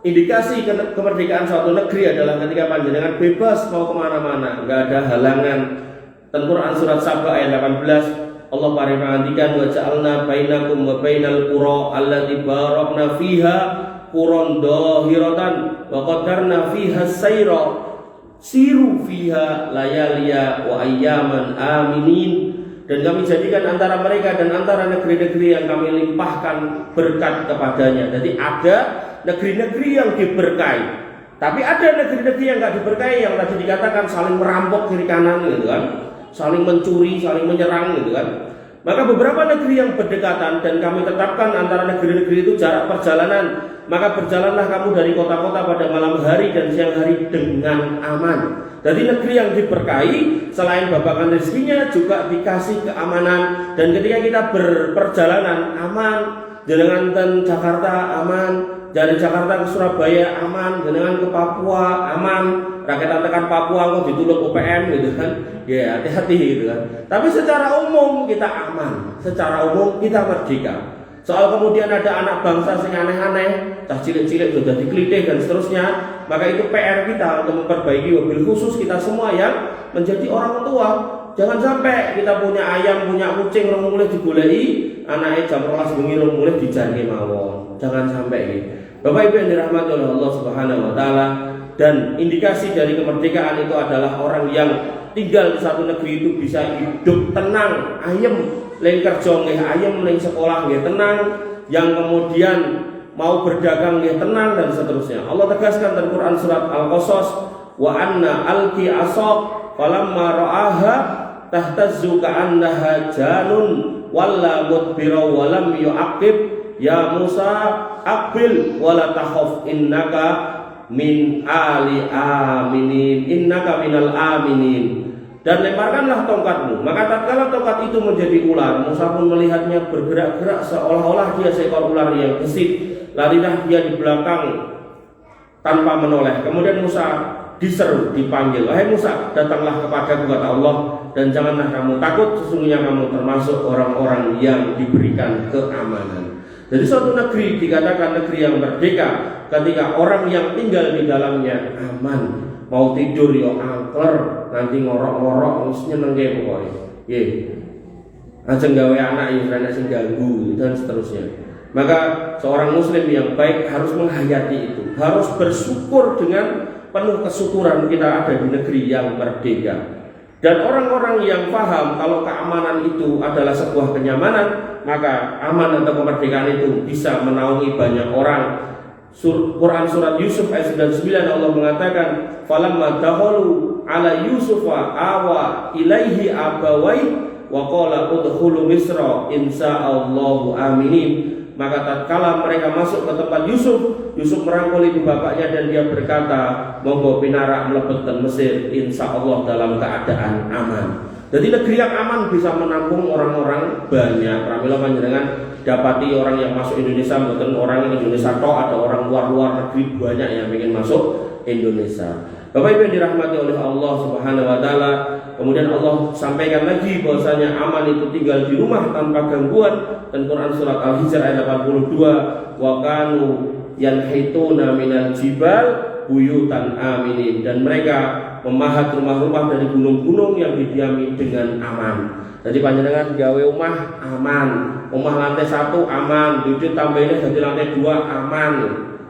indikasi kemerdekaan suatu negeri adalah ketika panjenengan bebas mau kemana-mana, enggak ada halangan. Quran surat Saba ayat 18 Allah paringandikan wa ja'alna bainakum wa bainal qura allati barakna fiha quran dhahiratan wa qadarna fiha sayra siru fiha layaliya wa ayyaman aminin. Dan kami jadikan antara mereka dan antara negeri-negeri yang kami limpahkan berkat kepadanya. Jadi ada negeri-negeri yang diberkahi, tapi ada negeri-negeri yang tidak diberkahi, yang tadi dikatakan saling merampok kiri kanan gitu kan, saling mencuri, saling menyerang gitu kan. Maka beberapa negeri yang berdekatan dan kami tetapkan antara negeri-negeri itu jarak perjalanan. Maka berjalanlah kamu dari kota-kota pada malam hari dan siang hari dengan aman. Jadi negeri yang diberkahi selain babakan rezekinya juga dikasih keamanan. Dan ketika kita berperjalanan aman, jalan dan Jakarta aman, dari Jakarta ke Surabaya aman, jalan ke Papua aman, rakyat tekan Papua kok dituluk UPM gitu kan. Ya hati-hati gitu kan. Tapi secara umum kita aman, secara umum kita merdeka. Soal kemudian ada anak bangsa yang aneh-aneh, cah cilik-cilik sudah dikelitih dan seterusnya, maka itu PR kita untuk memperbaiki, wabil khusus kita semua yang menjadi orang tua. Jangan sampai kita punya ayam, punya kucing, rong mulai digoleki, anaknya jam 12 bengi rong mulai dijarke mawon. Jangan sampai gitu. Bapak Ibu yang dirahmati oleh Allah Subhanahu wa taala, dan indikasi dari kemerdekaan itu adalah orang yang tinggal di satu negeri itu bisa hidup tenang, ayem, leng kerja nggih ayem, leng sekolah nggih tenang, yang kemudian mau berdagang nggih tenang dan seterusnya. Allah tegaskan dalam Quran surat Al-Qasas, wa anna alqi asaq falamma ra'aha tahtazzu ka'annaha janun walla mudbira wa lam yu'aqib ya Musa aqbil wala takhaf innaka min ali aminin innaka minal aminin. Dan lemparkanlah tongkatmu. Maka tatkala tongkat itu menjadi ular, Musa pun melihatnya bergerak-gerak seolah-olah dia seekor ular yang gesit. Larilah dia di belakang tanpa menoleh. Kemudian Musa diseru, dipanggil, "Wahai Musa, datanglah kepadaku," kata Allah, "dan janganlah kamu takut, sesungguhnya kamu termasuk orang-orang yang diberikan keamanan." Jadi suatu negeri dikatakan negeri yang merdeka ketika orang yang tinggal di dalamnya aman. Mau tidur yo angker, nanti ngorok-ngorok wis nyenengke pokoke. Nggih. Ajeng gawe anak yo ora sing ganggu dan seterusnya. Maka seorang muslim yang baik harus menghayati itu, harus bersyukur dengan penuh kesyukuran kita ada di negeri yang merdeka. Dan orang-orang yang paham kalau keamanan itu adalah sebuah kenyamanan, maka aman atau kemerdekaan itu bisa menaungi banyak orang. Quran surat Yusuf ayat 99 Allah mengatakan, "Falamma dakhalu ala Yusufa awa ilaihi abawai wa qala udkhulu Misra insyaallahu aminin." Maka tatkala mereka masuk ke tempat Yusuf, Yusuf merangkul ibu bapaknya dan dia berkata, "Monggo pinarak mlebet Mesir insyaallah dalam keadaan aman." Jadi negeri yang aman bisa menampung orang-orang banyak. Pramila panjenengan dapati orang yang masuk Indonesia, bukan orang Indonesia toh, ada orang luar negeri banyak yang ingin masuk Indonesia. Bapak Ibu yang dirahmati oleh Allah Subhanahu wa taala, kemudian Allah sampaikan lagi bahwasanya aman itu tinggal di rumah tanpa gangguan. Dan Quran surat Al-Hijr ayat 82, "Wa kanu yanhituna minal jibal buyutan aminin." Dan mereka memahat rumah-rumah dari gunung-gunung yang didiami dengan aman. Jadi panjenengan gawe omah aman, omah lantai 1 aman, duit tambahinnya jadi lantai 2 aman.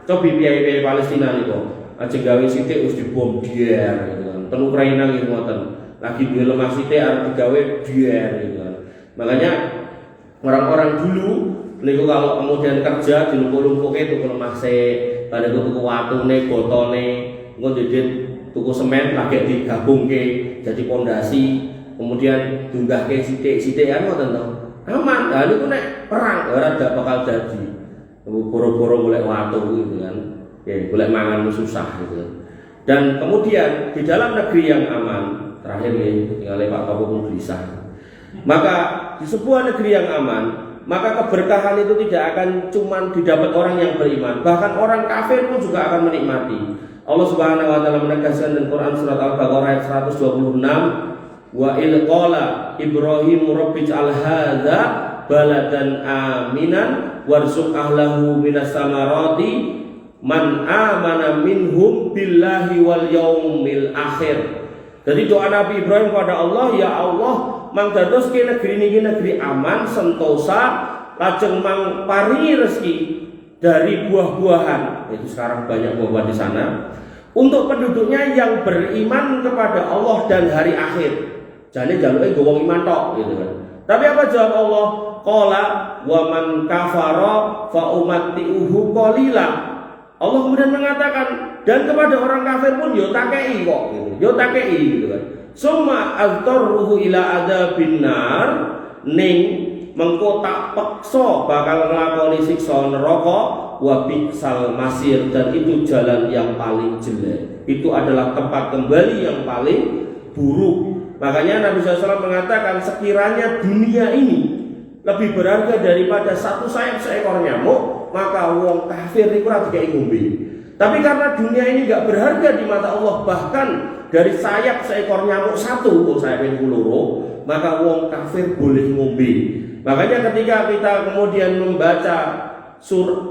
Coba biaya Palestina niku. Aja gawe sithik wis dibom dier gitu kan. Ten Ukraina gitu ngoten. Lagi duwe lemah sithik arep digawe dier gitu kan. Makanya orang-orang dulu niku kalau kemudian kerja dilumpuh-lumpuhke tuku lemah sik, pada tuku watune, botone, engko didit tuku semen lagi digabungke jadi pondasi, kemudian dunggahke sithik-sithik kan ngoten to. Aman. Lah niku nek perang ora bakal jadi. Boro-boro golek watu gitu kan. Ya, golek mangan susah gitu. Dan kemudian di dalam negeri yang aman, terakhir nih tinggal Pak Kapuk pun bisa. Maka di sebuah negeri yang aman, maka keberkahan itu tidak akan cuma didapat orang yang beriman, bahkan orang kafir pun juga akan menikmati. Allah Subhanahu wa taala menegaskan dalam Quran surat Al-Baqarah ayat 126, "Wa il qala Ibrahim rabbij'al hadza baladan aminan warzuq ahlahu minas samarati man amana minhum billahi wal yaumil akhir." Jadi doa Nabi Ibrahim kepada Allah, "Ya Allah, mangdadoske negeri niki negeri aman sentosa, lajeng mang paringi rezeki dari buah-buahan." Itu sekarang banyak buah-buahan di sana. Untuk penduduknya yang beriman kepada Allah dan hari akhir. Jane jaluke nggo wong iman tok gitu kan. Tapi apa jawab Allah? Qala wa man kafara fa umatti'uhu qalila. Allah kemudian mengatakan, dan kepada orang kafir pun yo takei kok gitu. Yo takei gitu kan. Summa aztarruhu ila adzabin nar, ning mengko tak peksa bakal nglakoni siksa neraka, wa bi'sal masir, dan itu jalan yang paling jelek. Itu adalah tempat kembali yang paling buruk. Makanya Nabi SAW mengatakan, sekiranya dunia ini lebih berharga daripada satu sayap seekor nyamuk, maka wong kafir iku ora dikai ngombe. Tapi karena dunia ini enggak berharga di mata Allah, bahkan dari sayap seekor nyamuk satu, sayap yang loro, maka wong kafir boleh ngombe. Makanya ketika kita kemudian membaca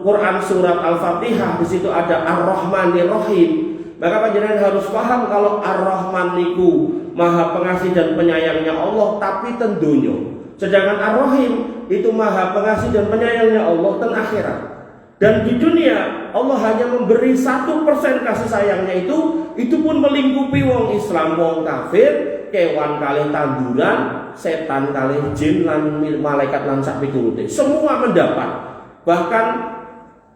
Quran surat Al-Fatihah, di situ ada Ar-Rahmanir Rahim, maka panjenengan harus paham kalau Ar-Rahman niku Maha Pengasih dan Penyayangnya Allah, tapi ten donya. Sedangkan Ar-Rahim itu Maha Pengasih dan Penyayangnya Allah ten akhirat. Dan di dunia Allah hanya memberi 1% kasih sayangnya itu pun melingkupi wong Islam, wong kafir, kewan kalih tanduran, setan kalih jin lan malaikat lan sak piturute. Semua mendapat. Bahkan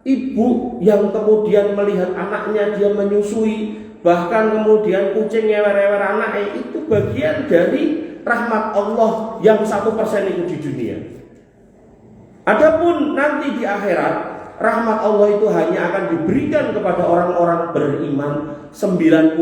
ibu yang kemudian melihat anaknya dia menyusui, bahkan kemudian kucing ngewer-ewer anaknya, itu bagian dari rahmat Allah yang 1% itu di dunia. Adapun nanti di akhirat, rahmat Allah itu hanya akan diberikan kepada orang-orang beriman 99%.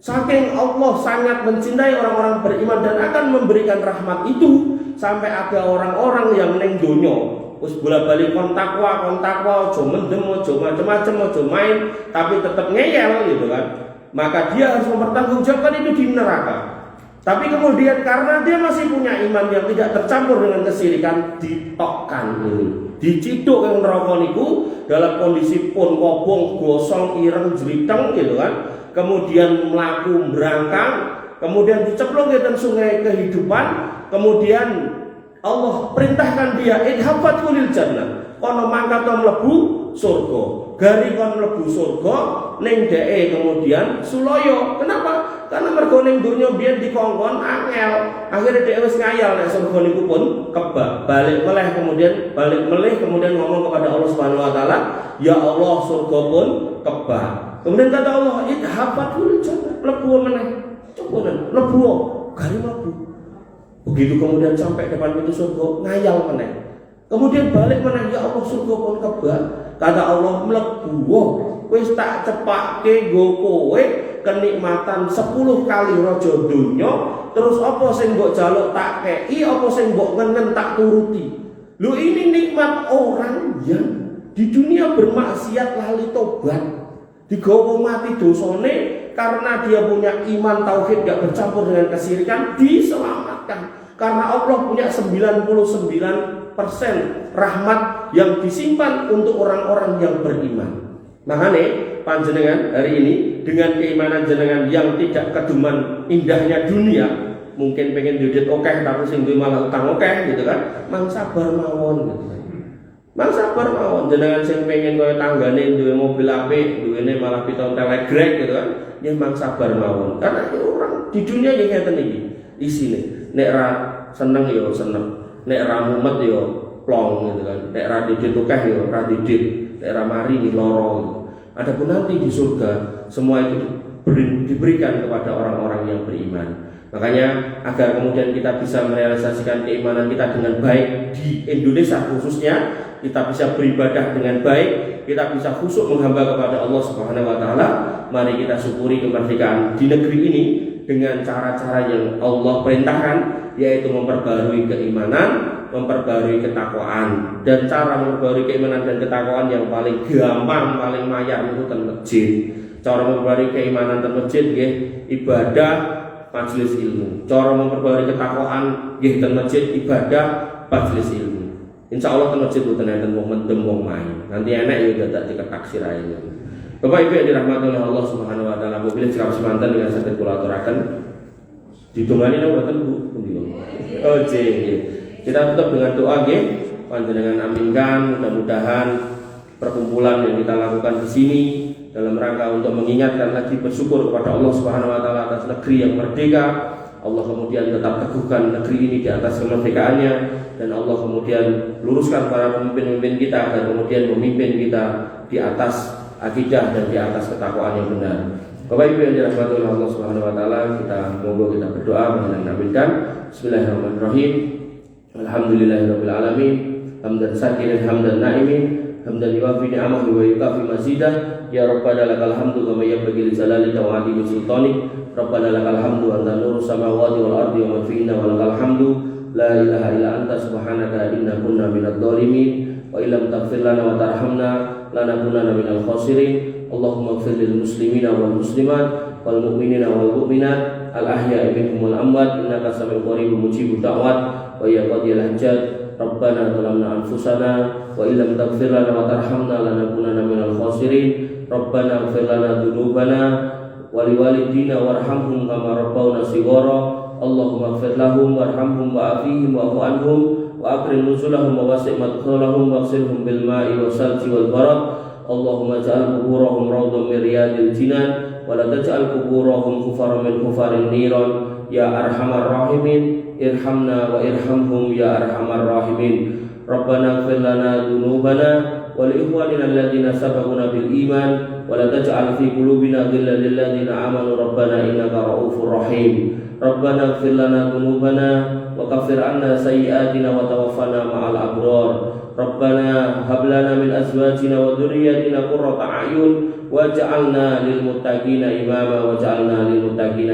Saking Allah sangat mencintai orang-orang beriman dan akan memberikan rahmat itu, sampai ada orang-orang yang neng donyo wis bola-balik kontakwa, ojo mendem, ojo macam-macam, ojo main, tapi tetap ngeyel gitu kan. Maka dia harus mempertanggungjawabkan itu di neraka. Tapi kemudian karena dia masih punya iman yang tidak tercampur dengan kesirikan, ditokkan ini, diciduk yang neraka niku dalam kondisi pun kobong, gosong, ireng, jeriteng gitu kan. Kemudian melaku berangkang, kemudian diceplok ke sungai kehidupan, kemudian Allah perintahkan dia idhabat kulil jannah, kono mangkat mlebu surga, gari kon mlebu surga, ning dheke kemudian suloyo. Kenapa? Karena mergo ning donya biyen dikongkon angel, akhirnya dhek wis ngayal nek surga niku pun kebak, balik meleh kemudian ngomong kepada Allah Subhanahu wa taala, ya Allah surga pun kebak. Kemudian kata Allah, idhabat kulil jannah, mlebu meneh. Coba mlebu, gari mlebu. Begitu kemudian sampai depan pintu surga, ngayal meneh. Kemudian balik meneh, ya Allah surga pun kebak. Kata Allah, mlebu wis tak cepake nggo kowe kenikmatan 10 kali raja donya, terus apa sing mbok jaluk tak kei, apa sing mbok ngengen tak turuti. Lho ini nikmat orang yang di dunia bermaksiat lali tobat, digawa mati dosane karena dia punya iman tauhid gak bercampur dengan kesirikan, diselamatkan. Karena Allah punya 99% rahmat yang disimpan untuk orang-orang yang beriman. Makanya panjenengan hari ini dengan keimanan jenengan yang tidak keduman indahnya dunia, mungkin pengen duit okeh tapi sing duwe malah utang okeh gitu kan, mang sabar mawon gitu. Mang sabar mawon, jenengan sing pengen koyo tanggane duwe mobil apik, duwene malah piton telegrek gitu kan, ya mang sabar mawon. Karena orang di dunia yang ngeten iki isine. Nek ra seneng ya seneng, nek ra mumet ya plong gitu kan, nek ra didit akeh ya ra didit, nek ra mari ni loro gitu. Adapun nanti di surga semua itu diberikan kepada orang-orang yang beriman. Makanya agar kemudian kita bisa merealisasikan keimanan kita dengan baik di Indonesia khususnya, kita bisa beribadah dengan baik, kita bisa khusyuk menghamba kepada Allah Subhanahu wa taala. Mari kita syukuri kemerdekaan di negeri ini dengan cara-cara yang Allah perintahkan, yaitu memperbarui keimanan, memperbarui ketakwaan. Dan cara memperbarui keimanan dan ketakwaan yang paling gampang, paling mayar itu ten masjid. Cara memperbarui keimanan ten masjid nggih ibadah majelis ilmu. Cara memperbarui ketakwaan nggih ten masjid ibadah majelis ilmu. Insyaallah ten masjid boten enten wong mendem wong main. Nanti enek ya dadak diketak sirahe. Bapak Ibu yang dirahmati oleh Allah Subhanahu wa taala, mobil sikap semanten dengan saged kula aturaken. Ditungani nang boten Bu? Oh, kita tutup dengan doa nggih. Panjenengan aminkan, mudah-mudahan perkumpulan yang kita lakukan di sini dalam rangka untuk mengingatkan lagi bersyukur kepada Allah Subhanahu wa taala atas negeri yang merdeka. Allah kemudian tetap teguhkan negeri ini di atas kemerdekaannya, dan Allah kemudian luruskan para pemimpin-pemimpin kita agar kemudian memimpin kita di atas akidah dan di atas ketakwaan yang benar. Bapak Ibu yang dirahmati oleh Allah Subhanahu wa taala, kita berdoa mengaminkan. Bismillahirrahmanirrahim. Alhamdulillahirabbil alamin. Hamdan sakirin hamdan na'imin, hamdan yuwafi ni'amahu wa yukafi mazidah. Ya Rabbana lakal hamdu kama yanbaghi li jalalika wa 'azimi sultanik. Rabbana lakal hamdu anta nurus samawati wal ardi wa man fihinna wa lakal hamdu. La ilaha illa anta subhanaka inna kunna minadh dhalimin. Wa illam taghfir lana wa tarhamna lanakunanna minal khasirin. Allahumma ighfir lil muslimina wal muslimat wal mu'minina wal mu'minat al ahya'i minhum wal amwat innaka sami'un qaribun mujibud da'wat wa ya qadiyal hajat. Rabbana zalamna anfusana wa illam taghfir lana wa tarhamna lanakunanna minal khasirin. Rabbana ighfir lana dzunubana wa liwalidina warhamhum kama rabbawna shighara. Allahumma ighfir lahum warhamhum wa'afihim wa'fu anhum wa akrim nuzulahum wa wasi' madkhulahum waghsilhum bil ma'i wasalji wal barad. Allahumma ja'al quburahum rawdhan min riyadil jinan wa la taj'al quburahum hufaran min hufarin niran. Ya arhamar rahimin, irhamna wa irhamhum ya arhamar rahimin. Rabbana ighfir lana dzunubana wa li ikhwanina alladziina sabaquna bil iman wa la taj'al fi qulubina ghillan lil ladziina amanu rabbana innaka ra'ufur rahim. Rabbana ighfir lana dhunubana wa kaffir 'anna sayyi'atina wa tawaffana ma'al abrar. Rabbana hab lana min azwajina wa dhurriyyatina qurrata a'yun waj'alna lil muttaqina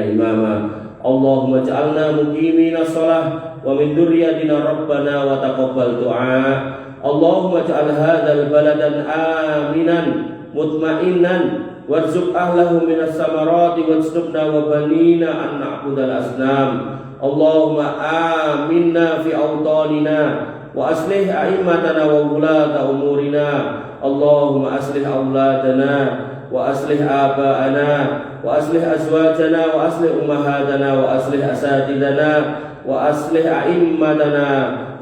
imama. Allahumma ja'alna muqimina shalah wa min dhurriyyatina rabbana wa taqabbal du'a. Allahumma ja'al hadzal baladan aminan mutma'innan warzuq ahlahu minas samarati wajnubna wa banina an na'budal asnam. Allahumma aminna fi awtanina wa aslih a'immatana wa wulata umurina. Allahumma aslih auladana wa aslih aba'ana wa aslih azwajana wa aslih ummahatana wa aslih asatidana wa aslih a'immatana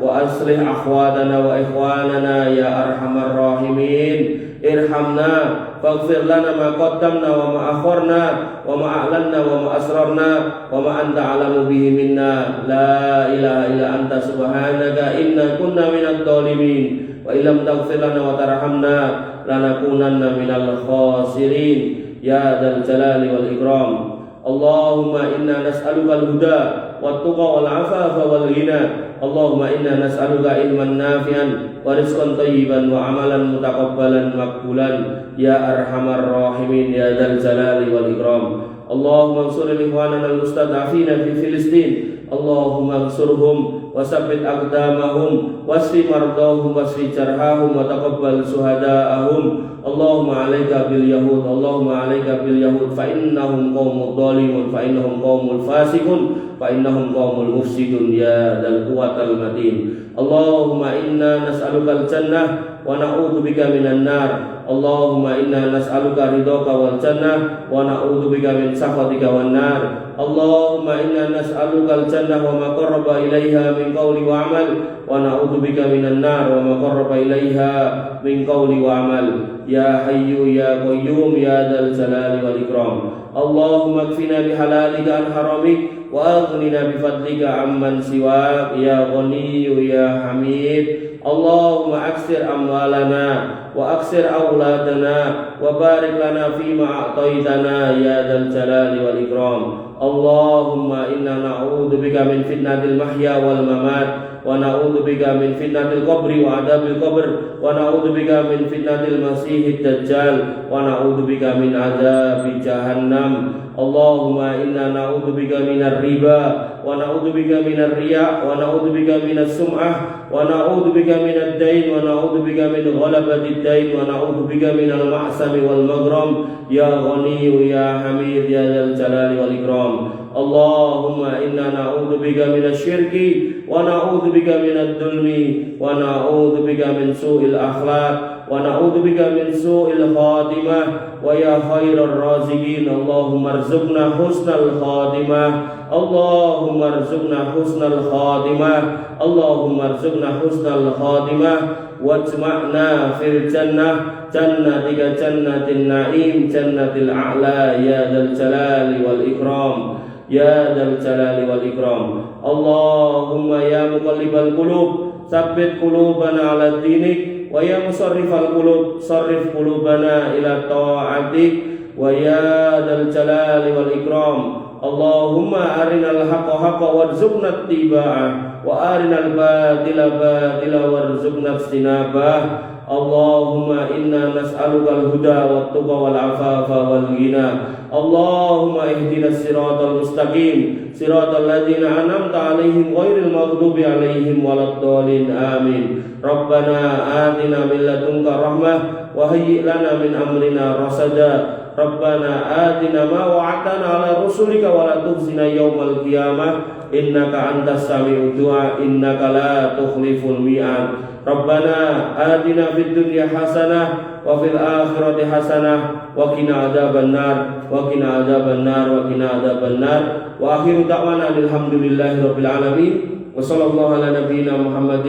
wa aslih akhwadana wa ikhwanana ya arhamar rahimin. Irhamna faghfir lana ma qaddamna wa ma akharna wa ma a'lanna wa ma asrarna wa ma anta a'lamu bihi minna. La ilaha illa anta subhanaka inna kunna minadh dhalimin wa illam taghfir lana wa tarhamna lanakunanna minal khasirin ya dzal jalali wal ikram. Allahumma inna nas'aluka al-huda wat tuqa wal afafa wal ghina. Allahumma inna nas'aluka ilman nafi'an wa rizqan thayyiban wa amalan mutaqabbalan maqbulan ya arhamar rahimin ya dzal jalali wal ikram. Allahumma ansur ikhwanana al-mustad'afina fi Filistin. Allahumma ansurhum wa sabbit aqdamahum wasfi mardahum wasfi jarhahum wa taqabbal suhada'ahum. Allahumma 'alaika bil yahud, Allahumma 'alaika bil yahud fa innahum qaumul zalimun fa innahum qaumul fasiqun fa innahum qaumul mufsidun ya dzal quwwatal matin. Allahumma inna nas'aluka al-jannah wa na'udzubika minan nar. Allahumma inna nas'aluka ridhaka wal jannah wa na'udzubika min sakhatika wan nar. Allahumma inna nas'aluka al-jannah wa ma qarraba ilaiha min qawli wa amal wa na'udzubika minan nar wa ma qarraba ilaiha min qawli wa amal ya hayyu ya qayyum ya dzal jalali wal ikram. Allahumma kfina bihalalika an haramik wa aghnina bifadlika amman siwak ya ghaniyyu ya hamid. Allahumma aksir amwalana wa aksir auladana wa barik lana fima a'taitana ya dzal jalali wal ikram. Allahumma inna na'udzubika min fitnatil mahya wal mamat wa na'udzubika min fitnatil qabri wa adzabil qabr wa na'udzubika min fitnatil masiihid dajjal wa na'udzubika min adzabi jahannam. Allahumma inna na'udzubika minar riba wa na'udzubika minar riya wa na'udzubika minas sum'ah wa na'udzubika minad dain wa na'udzubika min ghalabatid dain wa na'udzubika minal ma'sami wal maghram ya ghaniyyu ya hamid ya dzal jalali wal ikram. Allahumma inna na'udzubika minasy syirki wa na'udzubika minadh dhulmi wa na'udzubika min su'il akhlaq wa na'udzubika min su'il khatimah wa ya khairar raziqin. Allahumma arzuqna husnal khatimah. Allahumma arzuqna husnal khatimah. Allahumma arzuqna husnal khatimah wajma'na fil jannah jannatika jannatin na'im jannatil a'la ya dzal jalali wal ikram ya dzal jalali wal ikram. Allahumma ya muqallibal qulub tsabbit qulubana 'ala dinik wa ya musarrifal qulub sarrif qulubana ila ta'atik wa ya dzal jalali wal ikram. Allahumma arinal haqqa haqqa warzuqna ittiba'ah wa arinal batila batila warzuqna ijtinabah. Allahumma inna nas'alukal huda wat tuqa wal afafa wal ghina. Allahumma ihdinas siratal mustaqim siratal ladzina an'amta 'alaihim ghairil maghdubi 'alaihim waladdallin amin. Rabbana atina min ladunka rahmah wa hayyi' lana min amrina rasada. Rabbana atina ma wa'adtana 'ala rusulika wa la tukhzina yaumal qiyamah innaka antas sami'ud du'a innaka la tukhliful mi'ad. Rabbana atina fid dunya hasanah wa fil akhirati hasanah wa qina adzabannar wa qina adzabannar wa qina adzabannar. Wa akhiru da'wana alhamdulillahi rabbil alamin wa sallallahu ala nabiyyina Muhammadin